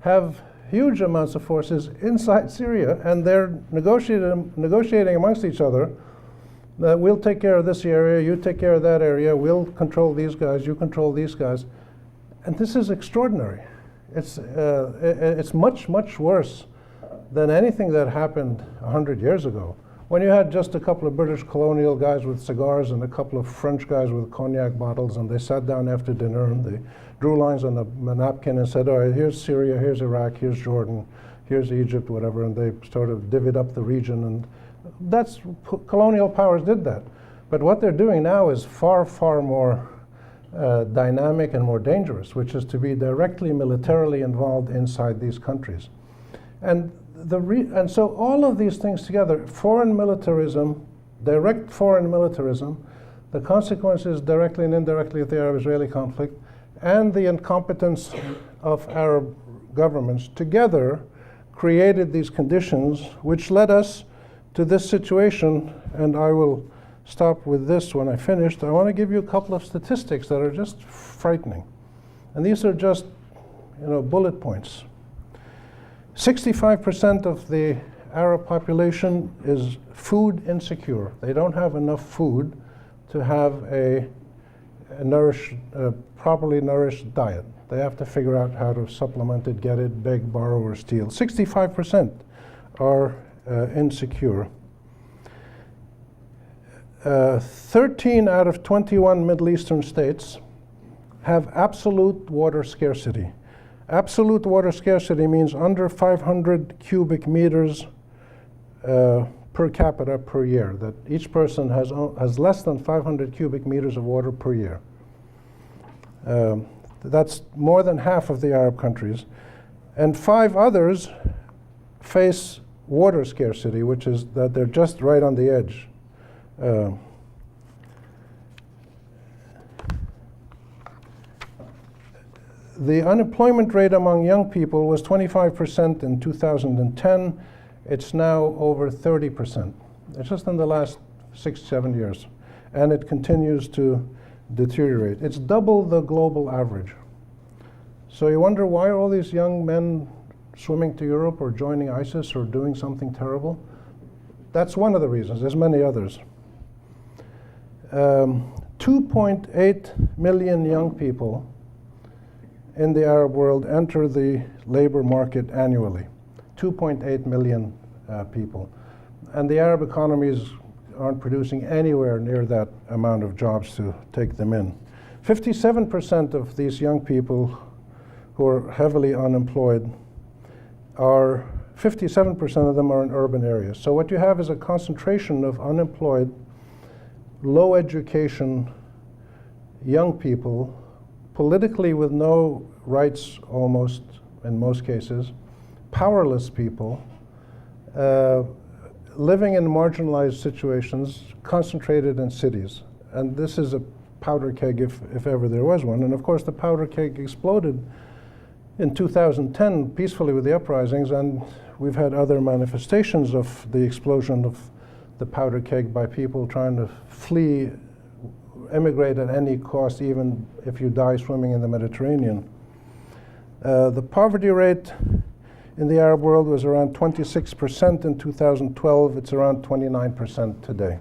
have huge amounts of forces inside Syria, and they're negotiating amongst each other that we'll take care of this area, you take care of that area, we'll control these guys, you control these guys. And this is extraordinary. It's much, much worse than anything that happened 100 years ago, when you had just a couple of British colonial guys with cigars and a couple of French guys with cognac bottles, and they sat down after dinner and they drew lines on a napkin and said, all right, here's Syria, here's Iraq, here's Jordan, here's Egypt, whatever, and they sort of divvied up the region. And that's, colonial powers did that. But what they're doing now is far, far more dynamic and more dangerous, which is to be directly militarily involved inside these countries. And so all of these things together, foreign militarism, direct foreign militarism, the consequences directly and indirectly of the Arab-Israeli conflict, and the incompetence of Arab governments together created these conditions which led us to this situation. And I will stop with this when I finished. I want to give you a couple of statistics that are just frightening. And these are just, bullet points. 65% of the Arab population is food insecure. They don't have enough food to have a properly nourished diet. They have to figure out how to supplement it, get it, beg, borrow, or steal. 65% are insecure. 13 out of 21 Middle Eastern states have absolute water scarcity. Absolute water scarcity means under 500 cubic meters per capita per year, that each person has less than 500 cubic meters of water per year. That's more than half of the Arab countries. And 5 others face water scarcity, which is that they're just right on the edge. The unemployment rate among young people was 25% in 2010. It's now over 30%. It's just in the last 6-7 years. And it continues to deteriorate. It's double the global average. So you wonder, why are all these young men swimming to Europe or joining ISIS or doing something terrible? That's one of the reasons. There's many others. 2.8 million young people in the Arab world enter the labor market annually. 2.8 million people. And the Arab economies aren't producing anywhere near that amount of jobs to take them in. 57% of these young people who are heavily unemployed 57% of them are in urban areas. So what you have is a concentration of unemployed, low education, young people, politically with no rights almost, in most cases, powerless people, living in marginalized situations, concentrated in cities. And this is a powder keg if ever there was one. And of course the powder keg exploded in 2010 peacefully with the uprisings, and we've had other manifestations of the explosion of the powder keg by people trying to flee emigrate at any cost, even if you die swimming in the Mediterranean. The poverty rate in the Arab world was around 26% in 2012. It's around 29% today.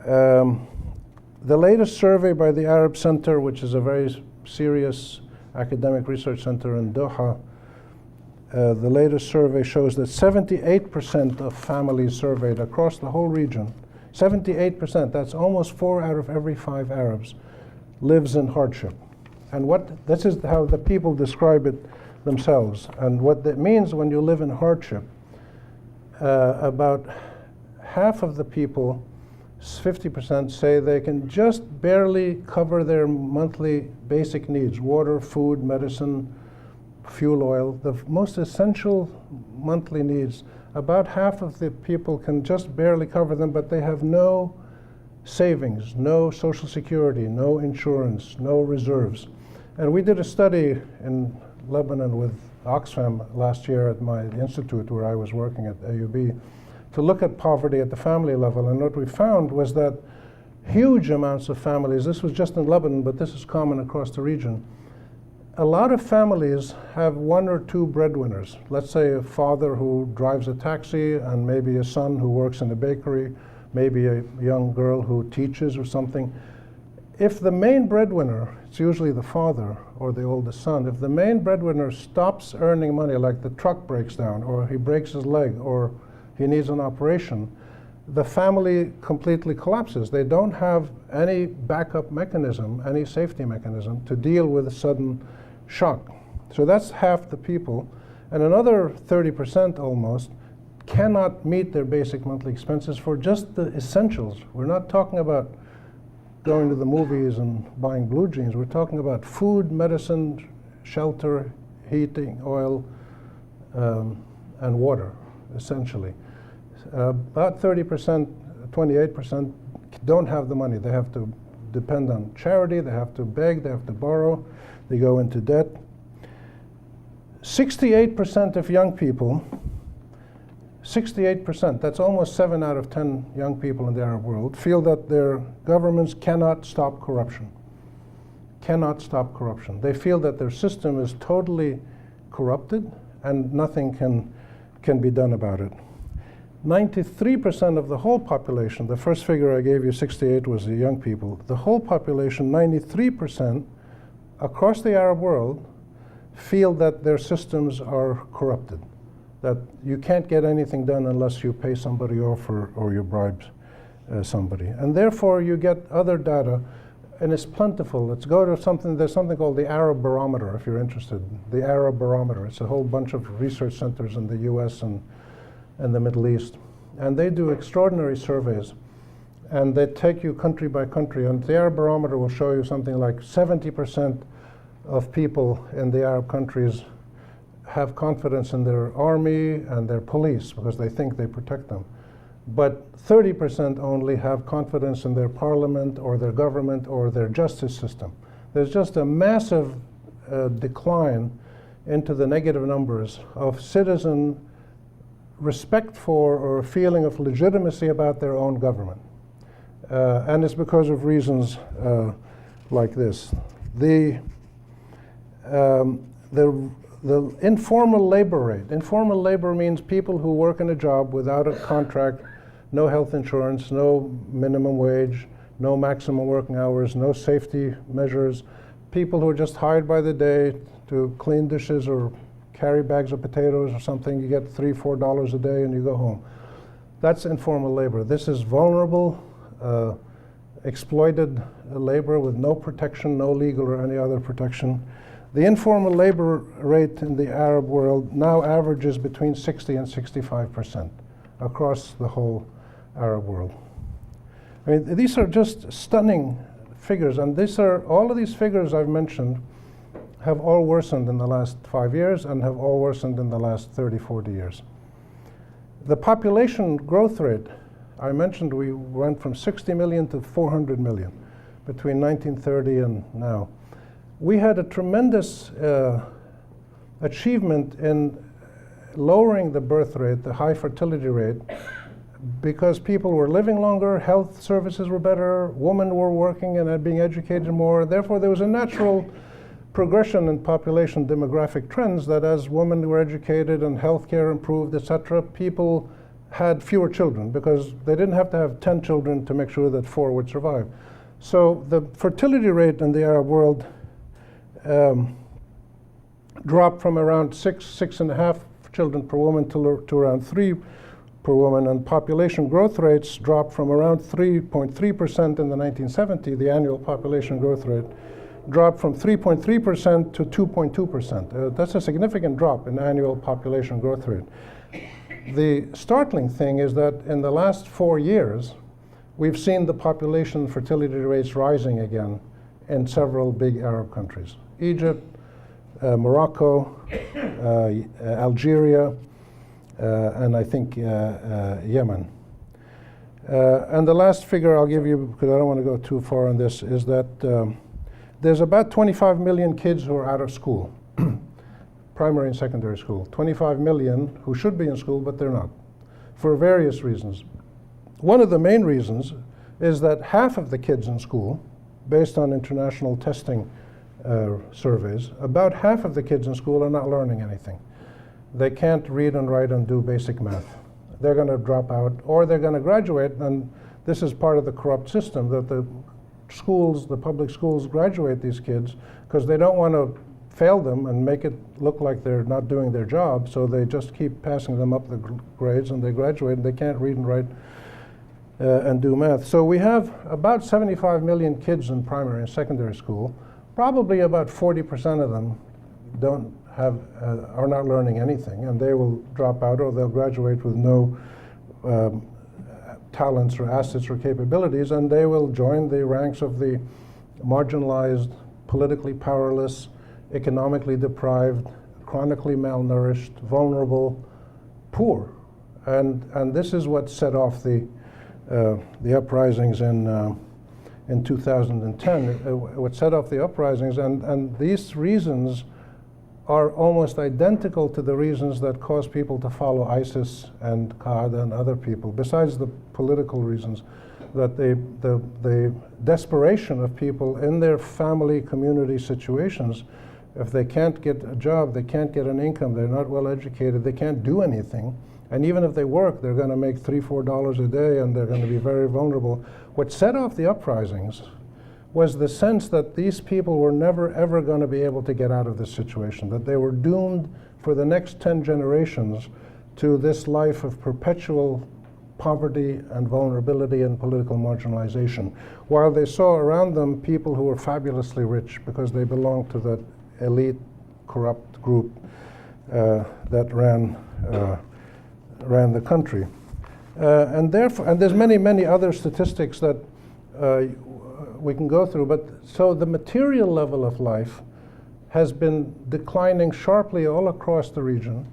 The latest survey by the Arab Center, which is a very serious academic research center in Doha, the latest survey shows that 78% of families surveyed across the whole region, 78%, that's almost 4 out of every 5 Arabs, lives in hardship. And this is how the people describe it themselves. And what that means when you live in hardship, about half of the people, 50%, say they can just barely cover their monthly basic needs: water, food, medicine, fuel oil, the most essential monthly needs. About half of the people can just barely cover them, but they have no savings, no social security, no insurance, no reserves. And we did a study in Lebanon with Oxfam last year at my institute where I was working at AUB to look at poverty at the family level. And what we found was that huge amounts of families, this was just in Lebanon, but this is common across the region, a lot of families have 1 or 2 breadwinners. Let's say a father who drives a taxi and maybe a son who works in a bakery, maybe a young girl who teaches or something. If the main breadwinner, it's usually the father or the oldest son, if the main breadwinner stops earning money, like the truck breaks down or he breaks his leg or he needs an operation, the family completely collapses. They don't have any backup mechanism, any safety mechanism to deal with a sudden shock. So that's half the people. And another 30% almost cannot meet their basic monthly expenses for just the essentials. We're not talking about going to the movies and buying blue jeans. We're talking about food, medicine, shelter, heating, oil, and water, essentially. About 30%, 28% don't have the money. They have to depend on charity, they have to beg, they have to borrow, they go into debt. 68% of young people, 68%, that's almost 7 out of 10 young people in the Arab world, feel that their governments cannot stop corruption. Cannot stop corruption. They feel that their system is totally corrupted and nothing can be done about it. 93% of the whole population, the first figure I gave you, 68, was the young people. The whole population, 93% across the Arab world, feel that their systems are corrupted, that you can't get anything done unless you pay somebody off or you bribe somebody. And therefore you get other data, and it's plentiful. Let's go to something, there's something called the Arab Barometer, if you're interested. The Arab Barometer, it's a whole bunch of research centers in the US and the Middle East. And they do extraordinary surveys. And they take you country by country. And the Arab Barometer will show you something like 70% of people in the Arab countries have confidence in their army and their police because they think they protect them. But 30% only have confidence in their parliament or their government or their justice system. There's just a massive decline into the negative numbers of citizen respect for or a feeling of legitimacy about their own government. And it's because of reasons like this. The informal labor rate. Informal labor means people who work in a job without a contract, no health insurance, no minimum wage, no maximum working hours, no safety measures, people who are just hired by the day to clean dishes or carry bags of potatoes or something. You get $3, $4 a day and you go home. That's informal labor. This is vulnerable, exploited labor with no protection, no legal or any other protection. The informal labor rate in the Arab world now averages between 60 and 65% across the whole Arab world. I mean, these are just stunning figures, and all of these figures I've mentioned have all worsened in the last 5 years and have all worsened in the last 30, 40 years. The population growth rate, I mentioned we went from 60 million to 400 million between 1930 and now. We had a tremendous achievement in lowering the birth rate, the high fertility rate, because people were living longer, health services were better, women were working and being educated more. Therefore, there was a natural progression in population demographic trends that as women were educated and healthcare improved, etc., people had fewer children because they didn't have to have 10 children to make sure that 4 would survive. So the fertility rate in the Arab world dropped from around 6.5 children per woman to around 3 per woman, and population growth rates dropped from around 3.3% in the 1970s, the annual population growth rate, dropped from 3.3% to 2.2%. That's a significant drop in annual population growth rate. The startling thing is that in the last 4 years, we've seen the population fertility rates rising again in several big Arab countries. Egypt, Morocco, Algeria, and I think Yemen. And the last figure I'll give you, because I don't want to go too far on this, is that there's about 25 million kids who are out of school, primary and secondary school. 25 million who should be in school, but they're not, for various reasons. One of the main reasons is that half of the kids in school, based on international testing surveys, about half of the kids in school are not learning anything. They can't read and write and do basic math. They're going to drop out, or they're going to graduate, and this is part of the corrupt system, that the schools, the public schools, graduate these kids because they don't want to fail them and make it look like they're not doing their job, so they just keep passing them up the grades, and they graduate and they can't read and write and do math. So we have about 75 million kids in primary and secondary school. Probably about 40% of them don't have, are not learning anything, and they will drop out or they'll graduate with no talents or assets or capabilities, and they will join the ranks of the marginalized, politically powerless, economically deprived, chronically malnourished, vulnerable, poor. And this is what set off the uprisings in 2010. What set off the uprisings, and these reasons are almost identical to the reasons that cause people to follow ISIS and Qaeda and other people, besides the political reasons, that the desperation of people in their family, community situations, if they can't get a job, they can't get an income, they're not well educated, they can't do anything, and even if they work, they're going to make $3, $4 a day, and they're going to be very vulnerable. What set off the uprisings was the sense that these people were never, ever going to be able to get out of this situation, that they were doomed for the next 10 generations to this life of perpetual poverty and vulnerability and political marginalization, while they saw around them people who were fabulously rich because they belonged to that elite, corrupt group that ran the country. And therefore, and there's many, many other statistics that we can go through, but so the material level of life has been declining sharply all across the region.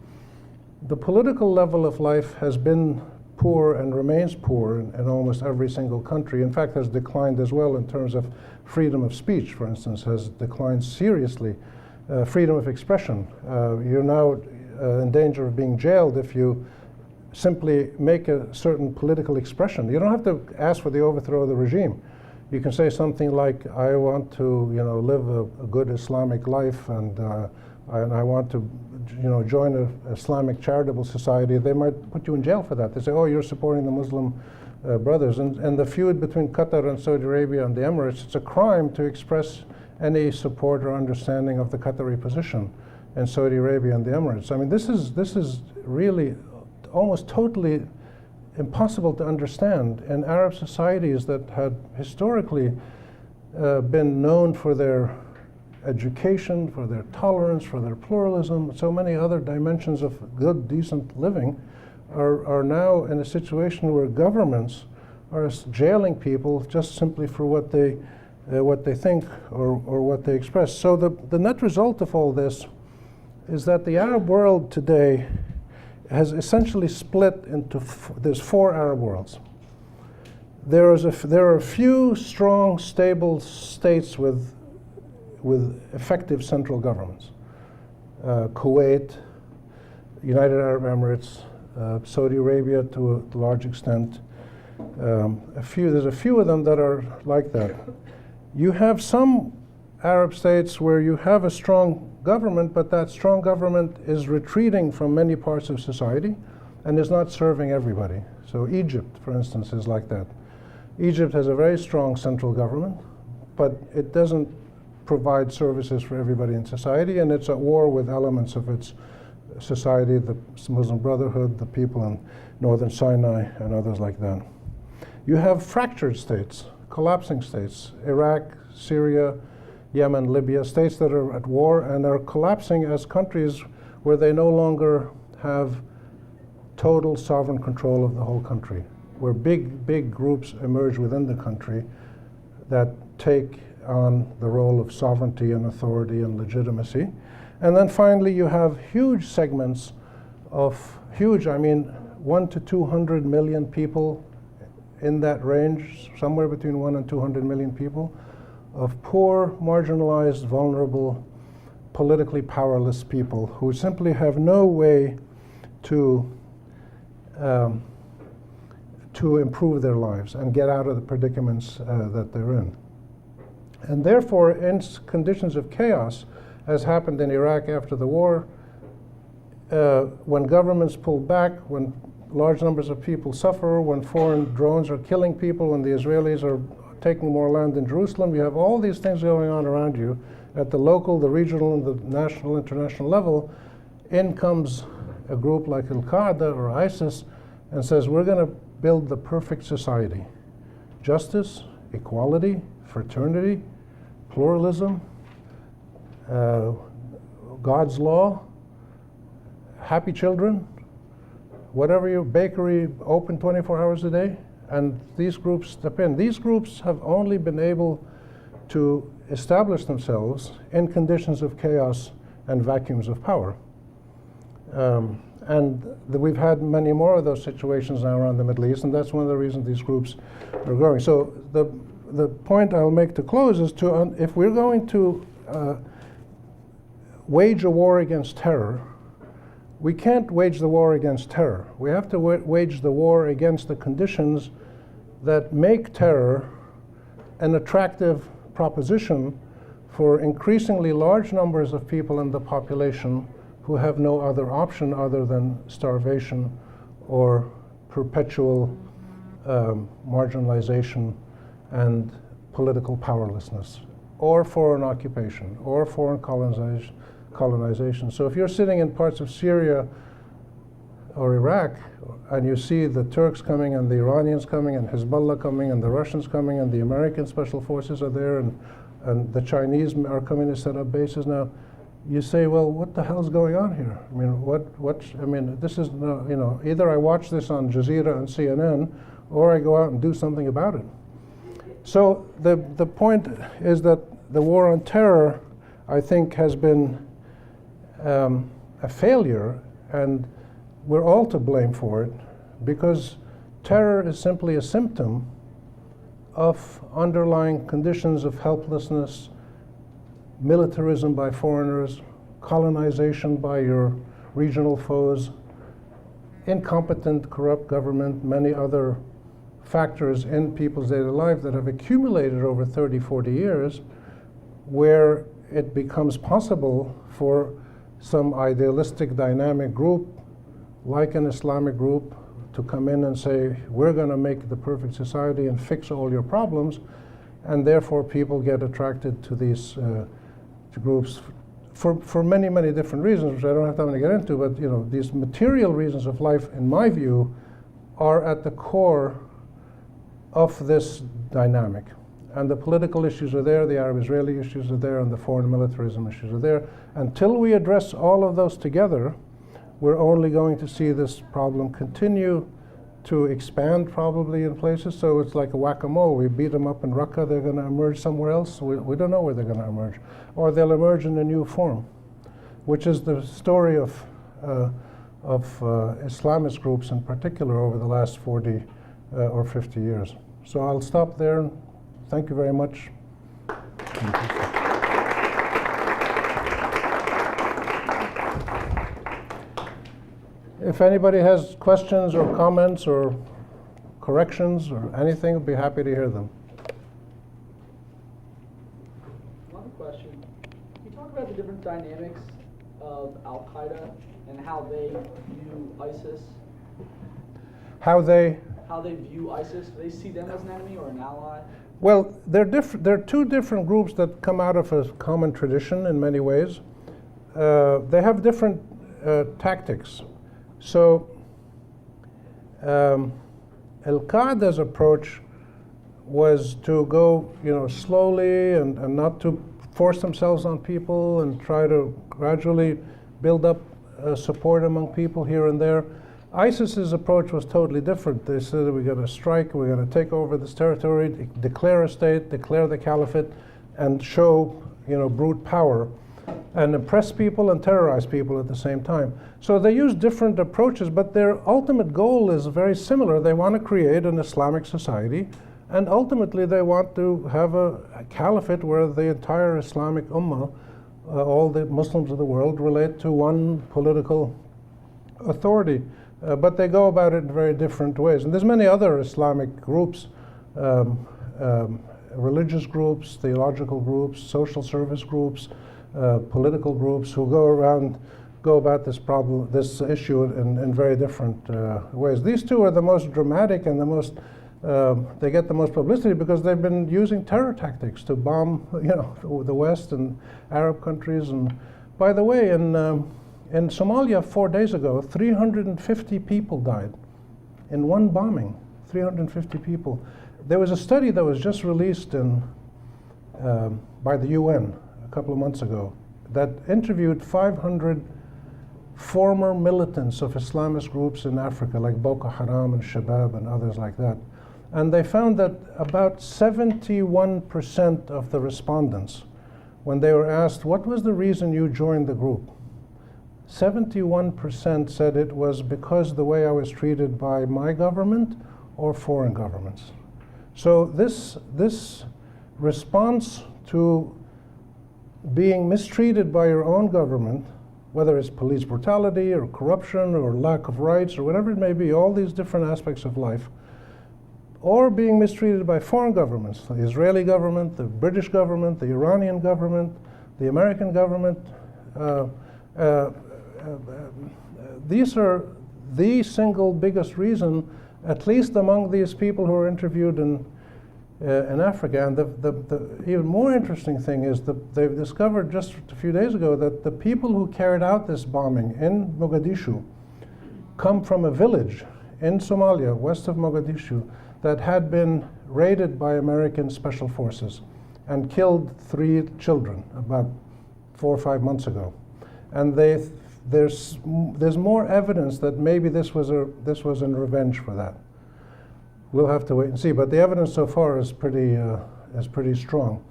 The political level of life has been poor and remains poor in almost every single country. In fact, has declined as well in terms of freedom of speech, for instance, has declined seriously. Freedom of expression. You're now in danger of being jailed if you simply make a certain political expression. You don't have to ask for the overthrow of the regime. You can say something like, I want to, live a good Islamic life, and I want to, join an Islamic charitable society. They might put you in jail for that. They say, oh, you're supporting the Muslim brothers. And the feud between Qatar and Saudi Arabia and the Emirates, it's a crime to express any support or understanding of the Qatari position in Saudi Arabia and the Emirates. I mean, this is really almost totally impossible to understand in Arab societies that had historically been known for their education, for their tolerance, for their pluralism. So many other dimensions of good, decent living are now in a situation where governments are jailing people just simply for what they think or what they express. So the net result of all this is that the Arab world today has essentially split into there's 4 Arab worlds. There are a few strong, stable states with effective central governments. Kuwait, United Arab Emirates, Saudi Arabia to a large extent. There's a few of them that are like that. You have some Arab states where you have a strong government, but that strong government is retreating from many parts of society and is not serving everybody. So Egypt, for instance, is like that. Egypt has a very strong central government, but it doesn't provide services for everybody in society, and it's at war with elements of its society, the Muslim Brotherhood, the people in northern Sinai, and others like that. You have fractured states, collapsing states, Iraq, Syria, Yemen, Libya, states that are at war and are collapsing as countries where they no longer have total sovereign control of the whole country, where big groups emerge within the country that take on the role of sovereignty and authority and legitimacy. And then finally, you have huge segments of I mean 1 to 200 million people in that range, somewhere between 1 and 200 million people, of poor, marginalized, vulnerable, politically powerless people who simply have no way to improve their lives and get out of the predicaments that they're in. And therefore, in conditions of chaos, as happened in Iraq after the war, when governments pull back, when large numbers of people suffer, when foreign drones are killing people, when the Israelis are taking more land in Jerusalem, you have all these things going on around you at the local, the regional, and the national, international level. In comes a group like Al-Qaeda or ISIS and says, we're going to build the perfect society. Justice, equality, fraternity, pluralism, God's law, happy children, whatever your bakery open 24 hours a day, and these groups step in. These groups have only been able to establish themselves in conditions of chaos and vacuums of power. We've had many more of those situations now around the Middle East, and that's one of the reasons these groups are growing. So the point I'll make to close is if we're going to wage a war against terror, we can't wage the war against terror. We have to wage the war against the conditions that make terror an attractive proposition for increasingly large numbers of people in the population who have no other option other than starvation or perpetual marginalization and political powerlessness, or foreign occupation, or foreign colonization. So if you're sitting in parts of Syria or Iraq, and you see the Turks coming, and the Iranians coming, and Hezbollah coming, and the Russians coming, and the American special forces are there, and the Chinese are coming to set up bases now, you say, well, what the hell's going on here? I mean, this is, either I watch this on Jazeera and CNN, or I go out and do something about it. So the point is that the war on terror, I think, has been a failure, and we're all to blame for it, because terror is simply a symptom of underlying conditions of helplessness, militarism by foreigners, colonization by your regional foes, incompetent, corrupt government, many other factors in people's daily life that have accumulated over 30, 40 years, where it becomes possible for some idealistic dynamic group, like an Islamic group, to come in and say, we're going to make the perfect society and fix all your problems, and therefore people get attracted to these to groups for many, many different reasons, which I don't have time to get into, but these material reasons of life, in my view, are at the core of this dynamic. And the political issues are there, the Arab-Israeli issues are there, and the foreign militarism issues are there. Until we address all of those together, we're only going to see this problem continue to expand, probably in places. So it's like a whack-a-mole. We beat them up in Raqqa, they're going to emerge somewhere else. We don't know where they're going to emerge. Or they'll emerge in a new form, which is the story of Islamist groups in particular over the last 40 or 50 years. So I'll stop there. Thank you very much. If anybody has questions or comments or corrections or anything, I'd be happy to hear them. Another question. Can you talk about the different dynamics of Al-Qaeda and how they view ISIS? How they view ISIS? Do they see them as an enemy or an ally? Well, they're two different groups that come out of a common tradition in many ways. They have different tactics. So Al-Qaeda's approach was to go, slowly and not to force themselves on people and try to gradually build up support among people here and there. ISIS's approach was totally different. They said we're going to strike, we're going to take over this territory, declare a state, declare the caliphate, and show, brute power, and impress people and terrorize people at the same time. So they use different approaches, but their ultimate goal is very similar. They want to create an Islamic society, and ultimately they want to have a caliphate where the entire Islamic ummah, all the Muslims of the world, relate to one political authority. But they go about it in very different ways. And there's many other Islamic groups, religious groups, theological groups, social service groups, political groups who go about this issue in very different ways. These two are the most dramatic and the most, they get the most publicity because they've been using terror tactics to bomb, the West and Arab countries. And by the way, in Somalia 4 days ago, 350 people died in one bombing. 350 people. There was a study that was just released by the UN a couple of months ago that interviewed 500 former militants of Islamist groups in Africa, like Boko Haram and Shabab and others like that. And they found that about 71% of the respondents, when they were asked, what was the reason you joined the group? 71% said it was because the way I was treated by my government or foreign governments. So this response to being mistreated by your own government, whether it's police brutality or corruption or lack of rights or whatever it may be, all these different aspects of life, or being mistreated by foreign governments, the Israeli government, the British government, the Iranian government, the American government, these are the single biggest reason, at least among these people who are interviewed in Africa. And the even more interesting thing is that they've discovered just a few days ago that the people who carried out this bombing in Mogadishu come from a village in Somalia, west of Mogadishu, that had been raided by American special forces and killed 3 children about 4 or 5 months ago. And there's more evidence that maybe this was in revenge for that. We'll have to wait and see, but the evidence so far is pretty strong.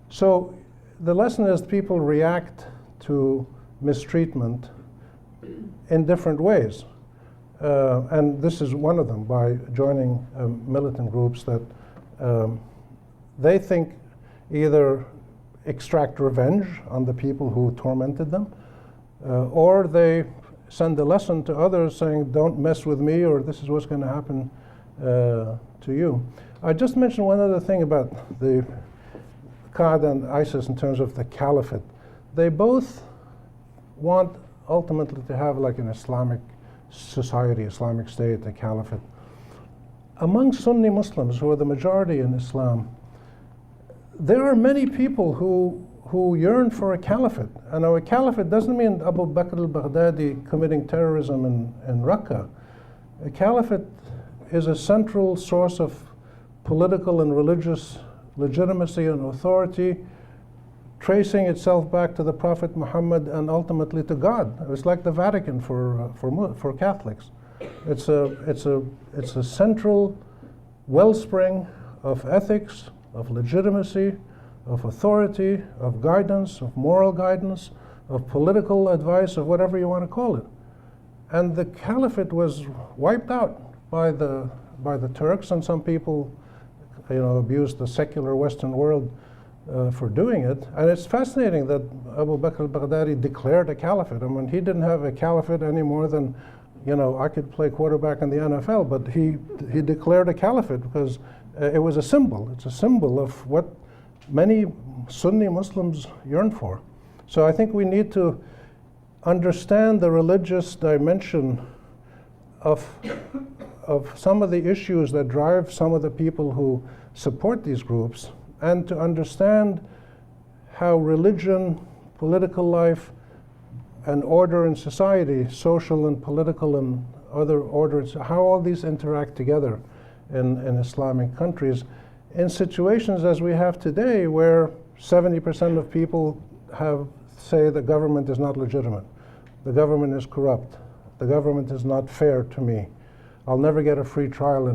So the lesson is people react to mistreatment in different ways, and this is one of them, by joining militant groups that they think either extract revenge on the people who tormented them, or they send a lesson to others saying, don't mess with me, or this is what's going to happen to you. I just mentioned one other thing about the Qaeda and ISIS in terms of the caliphate. They both want ultimately to have like an Islamic society, Islamic state, a caliphate. Among Sunni Muslims, who are the majority in Islam, there are many people who yearn for a caliphate. And a caliphate doesn't mean Abu Bakr al-Baghdadi committing terrorism in Raqqa. A caliphate is a central source of political and religious legitimacy and authority, tracing itself back to the Prophet Muhammad and ultimately to God. It's like the Vatican for Catholics. It's a central wellspring of ethics, of legitimacy, of authority, of guidance, of moral guidance, of political advice, of whatever you want to call it. And the caliphate was wiped out by the Turks, and some people abused the secular Western world for doing it. And it's fascinating that Abu Bakr al-Baghdadi declared a caliphate. I mean, he didn't have a caliphate any more than you know, I could play quarterback in the NFL, but he declared a caliphate because it was a symbol. It's a symbol of what many Sunni Muslims yearn for. So I think we need to understand the religious dimension of some of the issues that drive some of the people who support these groups, and to understand how religion, political life, and order in society, social and political and other orders, how all these interact together in Islamic countries in situations as we have today, where 70% of people say the government is not legitimate, the government is corrupt, the government is not fair to me, I'll never get a fair trial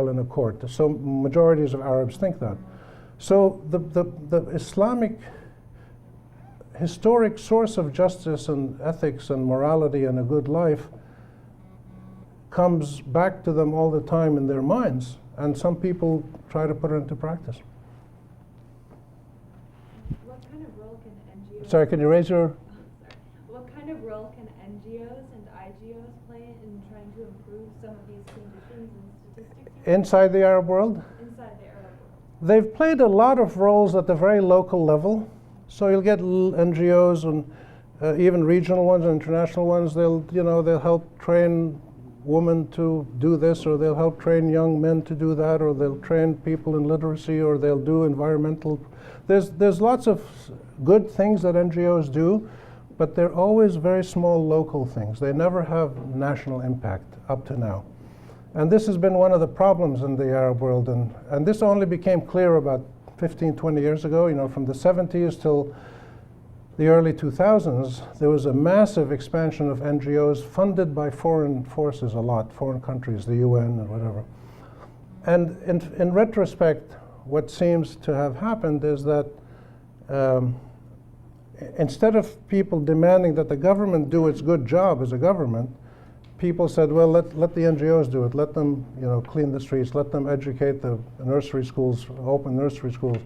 in a court. So majorities of Arabs think that. So the Islamic historic source of justice and ethics and morality and a good life comes back to them all the time in their minds, and some people try to put it into practice. What kind of role can NGOs... Sorry, can you raise your... What kind of role can NGOs and IGOs play in trying to improve some of these conditions and statistics? Inside the Arab world? Inside the Arab world. They've played a lot of roles at the very local level. So you'll get NGOs and even regional ones and international ones. They'll help train women to do this, or they'll help train young men to do that, or they'll train people in literacy, or they'll do environmental. There's lots of good things that NGOs do, but they're always very small local things. They never have national impact up to now. And this has been one of the problems in the Arab world, and this only became clear about 15, 20 years ago. You know, from the 70s till the early 2000s, there was a massive expansion of NGOs funded by foreign forces a lot, foreign countries, the UN and whatever. And in retrospect, what seems to have happened is that instead of people demanding that the government do its good job as a government, people said, well, let the NGOs do it. Let them, clean the streets. Let them educate the nursery schools, open nursery schools.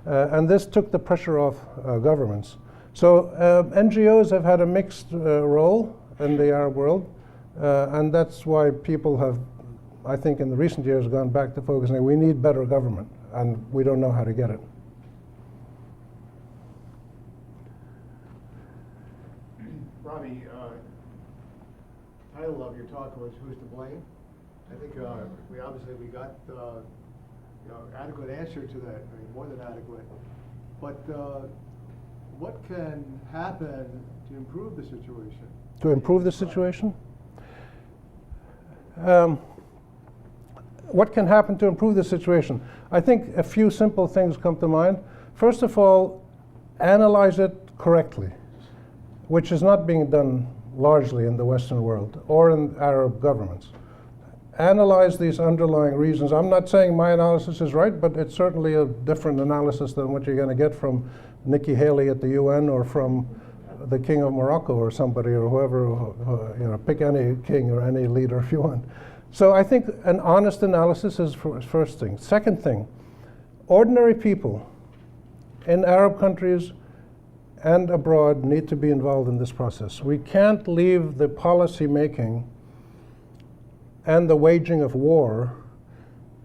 And this took the pressure off governments. So NGOs have had a mixed role in the Arab world. And that's why people have, I think in the recent years, gone back to focusing, we need better government, and we don't know how to get it. Rami, title of your talk was "Who's to Blame?" I think we got adequate answer to that. I mean, more than adequate. But what can happen to improve the situation? To improve the situation? What can happen to improve the situation? I think a few simple things come to mind. First of all, analyze it correctly, which is not being done largely in the Western world or in Arab governments. Analyze these underlying reasons. I'm not saying my analysis is right, but it's certainly a different analysis than what you're going to get from Nikki Haley at the UN or from the King of Morocco or somebody or whoever, pick any king or any leader if you want. So I think an honest analysis is first thing. Second thing, ordinary people in Arab countries and abroad need to be involved in this process. We can't leave the policy making and the waging of war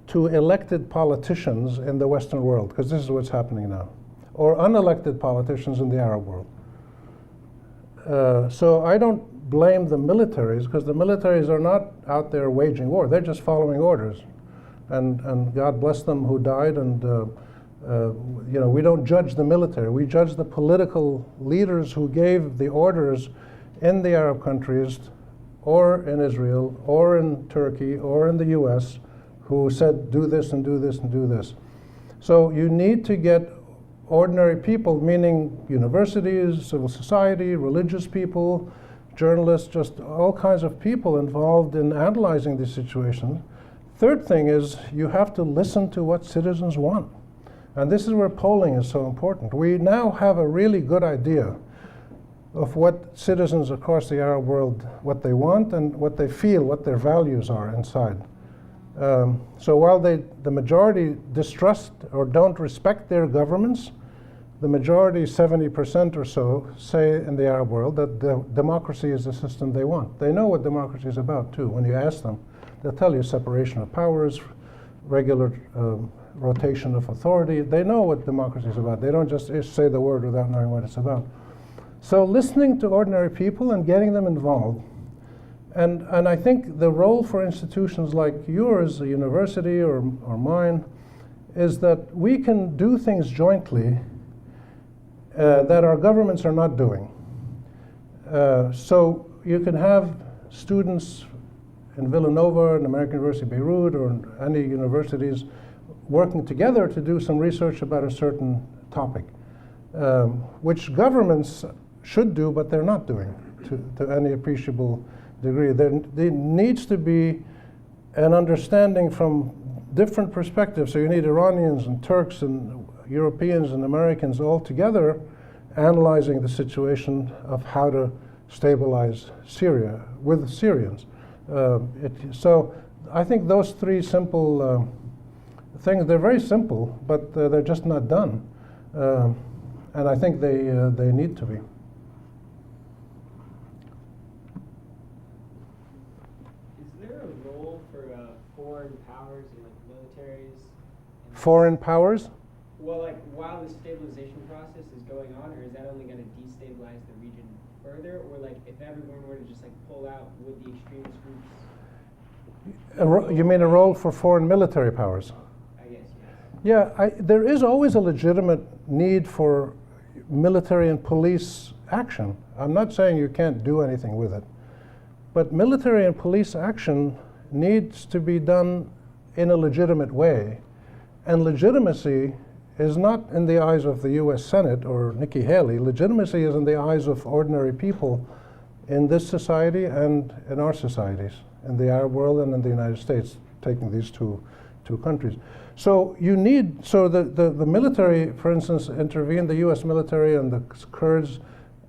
to elected politicians in the Western world, because this is what's happening now, or unelected politicians in the Arab world. So I don't blame the militaries, because the militaries are not out there waging war. They're just following orders. And God bless them who died, and we don't judge the military. We judge the political leaders who gave the orders in the Arab countries, or in Israel, or in Turkey, or in the US, who said, do this and do this and do this. So you need to get ordinary people, meaning universities, civil society, religious people, journalists, just all kinds of people involved in analyzing the situation. Third thing is you have to listen to what citizens want. And this is where polling is so important. We now have a really good idea of what citizens across the Arab world, what they want and what they feel, what their values are inside. So while the majority distrust or don't respect their governments, the majority, 70% or so, say in the Arab world that democracy is the system they want. They know what democracy is about, too. When you ask them, they'll tell you separation of powers, regular rotation of authority. They know what democracy is about. They don't just say the word without knowing what it's about. So listening to ordinary people and getting them involved. And I think the role for institutions like yours, a university or mine, is that we can do things jointly that our governments are not doing. So you can have students in Villanova and American University of Beirut or in any universities working together to do some research about a certain topic, which governments should do, but they're not doing to any appreciable degree. There needs to be an understanding from different perspectives. So you need Iranians and Turks and Europeans and Americans all together analyzing the situation of how to stabilize Syria with Syrians. So I think those three simple things, they're very simple, but they're just not done. And I think they need to be. Is there a role for foreign powers and like militaries? Foreign powers? Well, like while the stabilization process is going on, or is that only going to destabilize the region further? Or like if everyone were to just like pull out, would the extremist groups? You mean a role for foreign military powers? I guess, yes. Yeah, there is always a legitimate need for military and police action. I'm not saying you can't do anything with it. But military and police action needs to be done in a legitimate way. And legitimacy is not in the eyes of the US Senate or Nikki Haley. Legitimacy is in the eyes of ordinary people in this society and in our societies, in the Arab world and in the United States, taking these two countries. So the military, for instance, intervened, the US military and the Kurds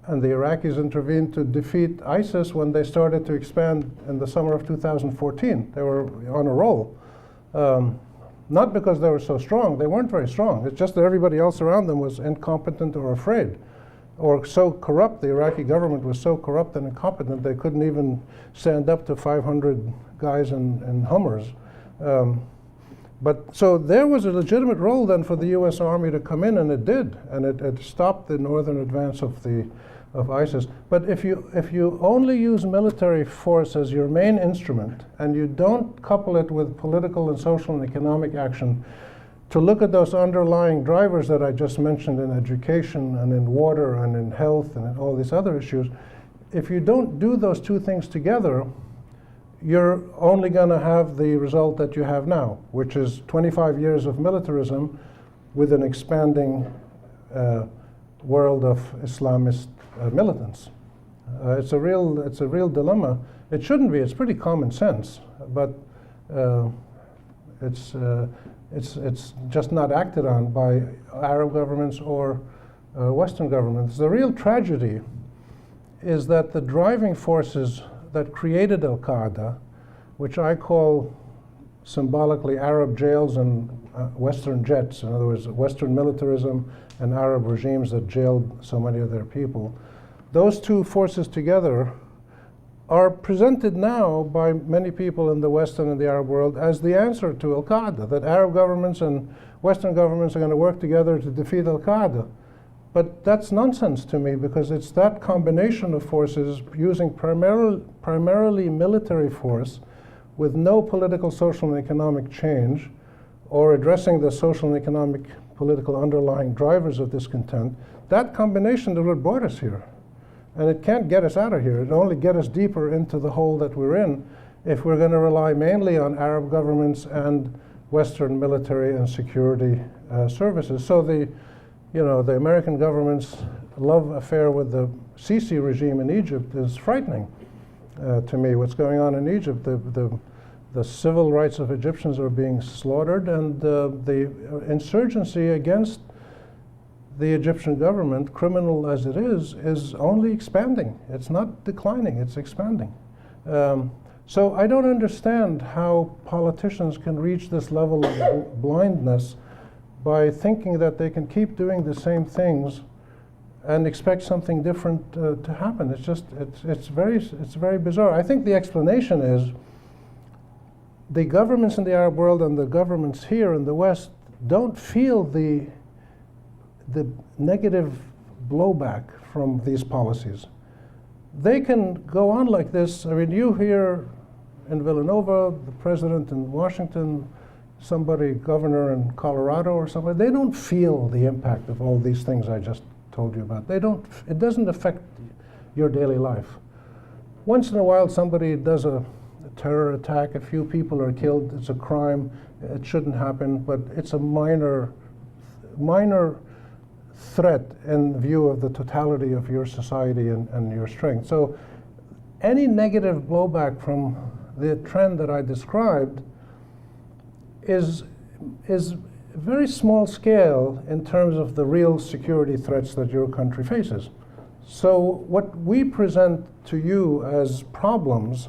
and the Iraqis intervened to defeat ISIS when they started to expand in the summer of 2014. They were on a roll. Not because they were so strong, they weren't very strong. It's just that everybody else around them was incompetent or afraid, or so corrupt. The Iraqi government was so corrupt and incompetent they couldn't even stand up to 500 guys in Hummers. But so there was a legitimate role then for the US Army to come in, and it did, and it stopped the northern advance of ISIS. But if you only use military force as your main instrument, and you don't couple it with political and social and economic action to look at those underlying drivers that I just mentioned in education and in water and in health and in all these other issues, if you don't do those two things together, you're only going to have the result that you have now, which is 25 years of militarism with an expanding world of Islamist militants. It's a real dilemma. It shouldn't be. It's pretty common sense, but it's just not acted on by Arab governments or Western governments. The real tragedy is that the driving forces that created Al-Qaeda, which I call symbolically Arab jails and Western jets, in other words, Western militarism and Arab regimes that jailed so many of their people, those two forces together are presented now by many people in the Western and the Arab world as the answer to Al-Qaeda, that Arab governments and Western governments are going to work together to defeat Al-Qaeda. But that's nonsense to me, because it's that combination of forces using primarily military force with no political, social, and economic change, or addressing the social and economic, political underlying drivers of discontent. That combination is what brought us here. And it can't get us out of here. It'll only get us deeper into the hole that we're in if we're going to rely mainly on Arab governments and Western military and security services. So the American government's love affair with the Sisi regime in Egypt is frightening to me. What's going on in Egypt, the civil rights of Egyptians are being slaughtered, and the insurgency against the Egyptian government, criminal as it is only expanding. It's not declining, it's expanding. So I don't understand how politicians can reach this level of blindness by thinking that they can keep doing the same things and expect something different to happen. It's very bizarre. I think the explanation is the governments in the Arab world and the governments here in the West don't feel the negative blowback from these policies. They can go on like this. I mean, you hear in Villanova, the president in Washington, somebody, governor in Colorado or somewhere, they don't feel the impact of all these things I just told you about. It doesn't affect your daily life. Once in a while, somebody does a terror attack, a few people are killed, it's a crime, it shouldn't happen, but it's a minor threat in view of the totality of your society and your strength. So any negative blowback from the trend that I described is very small scale in terms of the real security threats that your country faces. So what we present to you as problems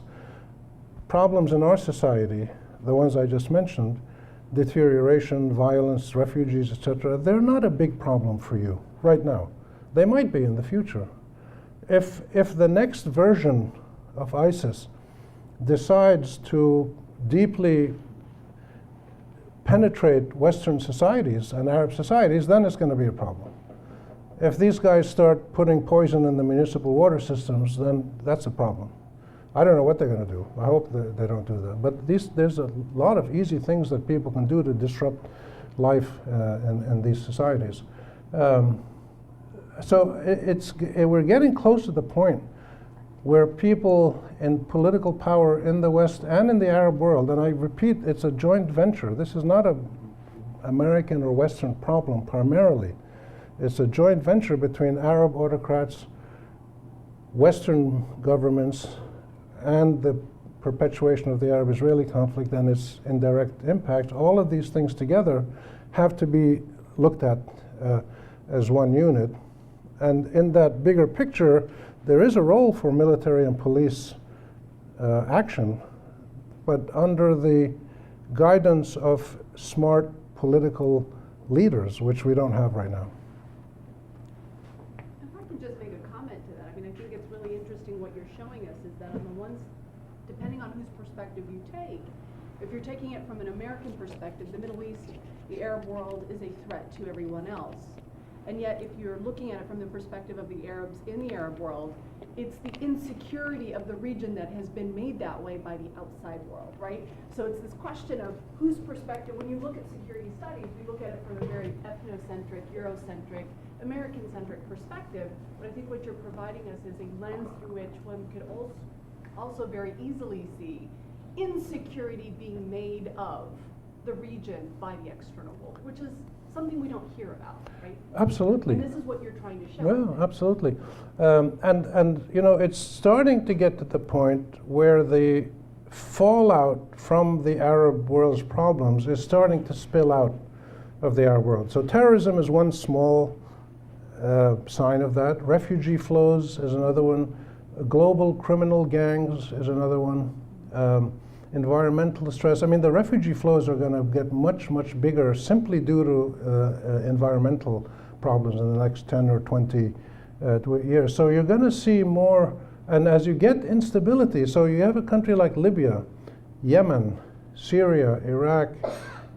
in our society, the ones I just mentioned, deterioration, violence, refugees, etc., they're not a big problem for you right now. They might be in the future. If the next version of ISIS decides to deeply penetrate Western societies and Arab societies, then it's going to be a problem. If these guys start putting poison in the municipal water systems, then that's a problem. I don't know what they're going to do. I hope they don't do that. But there's a lot of easy things that people can do to disrupt life in these societies. So we're getting close to the point where people in political power in the West and in the Arab world, and I repeat, it's a joint venture. This is not an American or Western problem primarily. It's a joint venture between Arab autocrats, Western governments, and the perpetuation of the Arab-Israeli conflict and its indirect impact. All of these things together have to be looked at as one unit. And in that bigger picture, there is a role for military and police action, but under the guidance of smart political leaders, which we don't have right now. If I can just make a comment to that, I mean, I think it's really interesting what you're showing us is that on the ones, depending on whose perspective you take, if you're taking it from an American perspective, the Middle East, the Arab world is a threat to everyone else. And yet, if you're looking at it from the perspective of the Arabs in the Arab world, it's the insecurity of the region that has been made that way by the outside world, right? So it's this question of whose perspective, when you look at security studies, we look at it from a very ethnocentric, Eurocentric, American-centric perspective, but I think what you're providing us is a lens through which one could also very easily see insecurity being made of the region by the external world, which is something we don't hear about, right? Absolutely. And this is what you're trying to show. Well, absolutely. And you know, it's starting to get to the point where the fallout from the Arab world's problems is starting to spill out of the Arab world. So terrorism is one small sign of that. Refugee flows is another one. Global criminal gangs is another one. Environmental distress. I mean, the refugee flows are going to get much, much bigger simply due to environmental problems in the next 10 or 20 years. So you're going to see more, and as you get instability, so you have a country like Libya, Yemen, Syria, Iraq,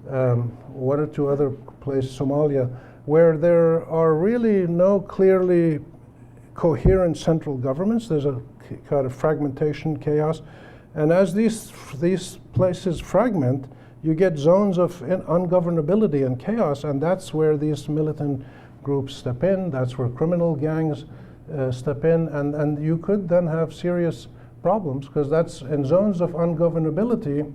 one or two other places, Somalia, where there are really no clearly coherent central governments. There's a kind of fragmentation, chaos. And as these places fragment, you get zones of ungovernability and chaos, and that's where these militant groups step in, that's where criminal gangs step in, and you could then have serious problems, because that's in zones of ungovernability,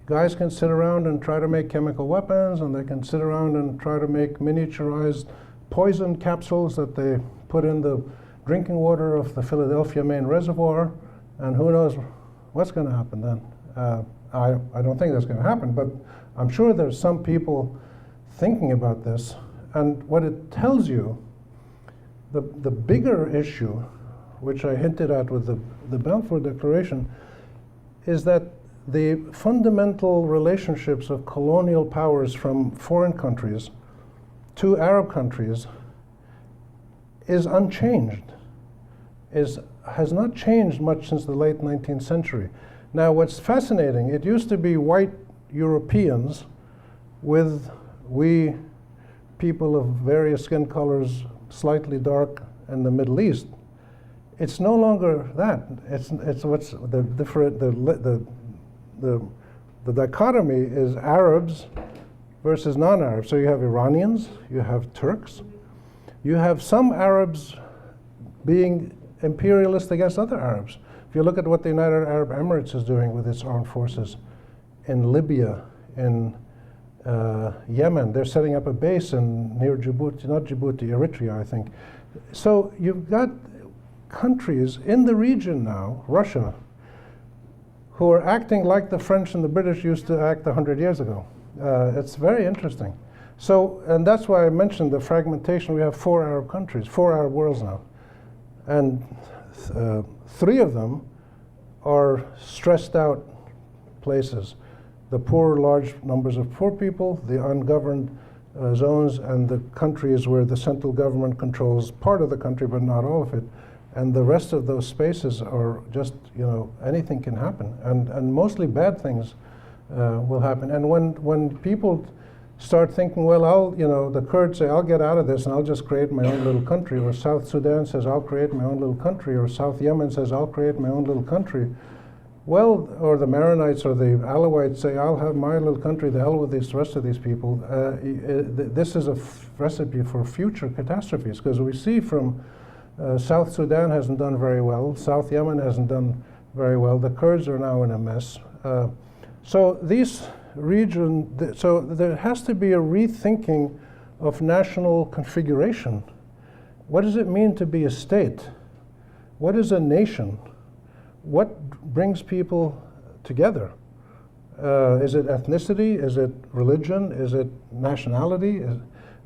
guys can sit around and try to make chemical weapons, and they can sit around and try to make miniaturized poison capsules that they put in the drinking water of the Philadelphia main reservoir, and who knows what's going to happen then. I don't think that's going to happen, but I'm sure there's some people thinking about this. And what it tells you, the bigger issue, which I hinted at with the Balfour Declaration, is that the fundamental relationships of colonial powers from foreign countries two Arab countries is unchanged, has not changed much since the late 19th century. Now, what's fascinating, it used to be white Europeans with we people of various skin colors, slightly dark in the Middle East. It's no longer that. It's what's the different, the dichotomy is Arabs versus non-Arabs. So you have Iranians, you have Turks, you have some Arabs being imperialist against other Arabs. If you look at what the United Arab Emirates is doing with its armed forces in Libya, in Yemen, they're setting up a base near Djibouti, not Djibouti, Eritrea, I think. So you've got countries in the region now, Russia, who are acting like the French and the British used to act 100 years ago. It's very interesting. So, and that's why I mentioned the fragmentation. We have 4 Arab countries, 4 Arab worlds now. And 3 of them are stressed out places. The poor, large numbers of poor people, the ungoverned zones, and the countries where the central government controls part of the country, but not all of it. And the rest of those spaces are just, anything can happen. And mostly bad things will happen. And when people start thinking, well, the Kurds say, I'll get out of this and I'll just create my own little country, or South Sudan says, I'll create my own little country, or South Yemen says, I'll create my own little country. Well, or the Maronites or the Alawites say, I'll have my little country, the hell with the rest of these people. This is a recipe for future catastrophes, because we see from South Sudan hasn't done very well, South Yemen hasn't done very well, the Kurds are now in a mess. So these so there has to be a rethinking of national configuration. What does it mean to be a state? What is a nation? What brings people together? Is it ethnicity? Is it religion? Is it nationality?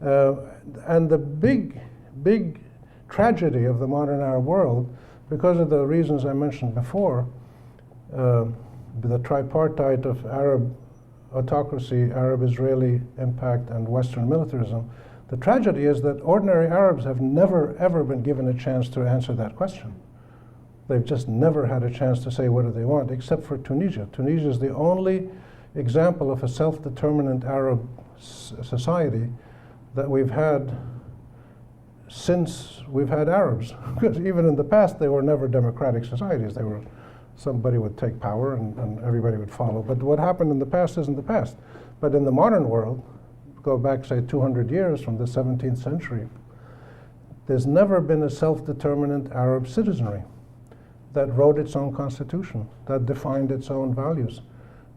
And the big tragedy of the modern Arab world, because of the reasons I mentioned before, the tripartite of Arab autocracy, Arab-Israeli impact, and Western militarism, the tragedy is that ordinary Arabs have never, ever been given a chance to answer that question. They've just never had a chance to say what do they want, except for Tunisia. Tunisia is the only example of a self-determinant Arab society that we've had since we've had Arabs. Because even in the past, they were never democratic societies. They were, somebody would take power and everybody would follow. But what happened in the past isn't the past. But in the modern world, go back, say, 200 years from the 17th century, there's never been a self-determinant Arab citizenry that wrote its own constitution, that defined its own values,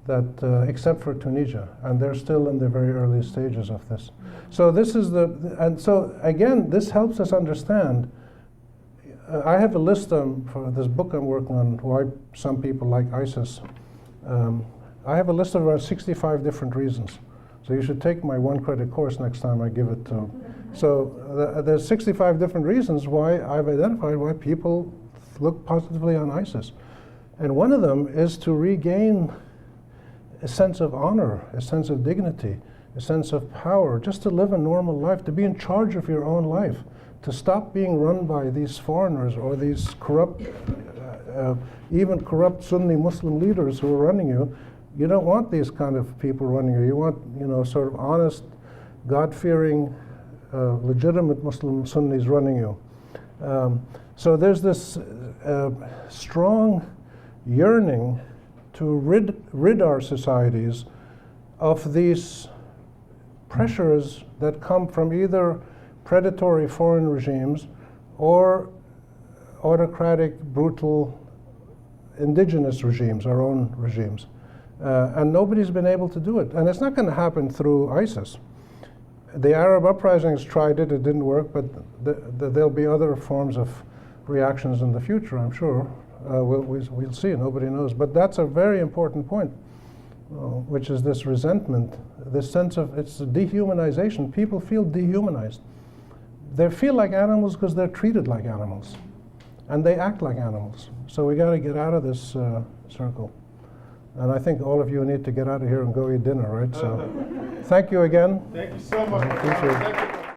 that except for Tunisia, and they're still in the very early stages of this. So this is and so again, this helps us understand. I have a list for this book I'm working on, why some people like ISIS. I have a list of around 65 different reasons. So you should take my 1-credit course next time I give it to. So there's 65 different reasons why I've identified why people look positively on ISIS. And one of them is to regain a sense of honor, a sense of dignity, a sense of power, just to live a normal life, to be in charge of your own life, to stop being run by these foreigners or these corrupt, even corrupt Sunni Muslim leaders who are running you. You don't want these kind of people running you. You want, sort of honest, God-fearing, legitimate Muslim Sunnis running you. So there's this strong yearning to rid our societies of these pressures that come from either predatory foreign regimes or autocratic, brutal indigenous regimes, our own regimes. And nobody's been able to do it. And it's not going to happen through ISIS. The Arab uprisings tried it, it didn't work, but there'll be other forms of reactions in the future, I'm sure. We'll see, nobody knows. But that's a very important point, which is this resentment, this sense of, it's dehumanization. People feel dehumanized. They feel like animals because they're treated like animals. And they act like animals. So we got to get out of this circle. And I think all of you need to get out of here and go eat dinner, right? So thank you again. Thank you so much. I appreciate it.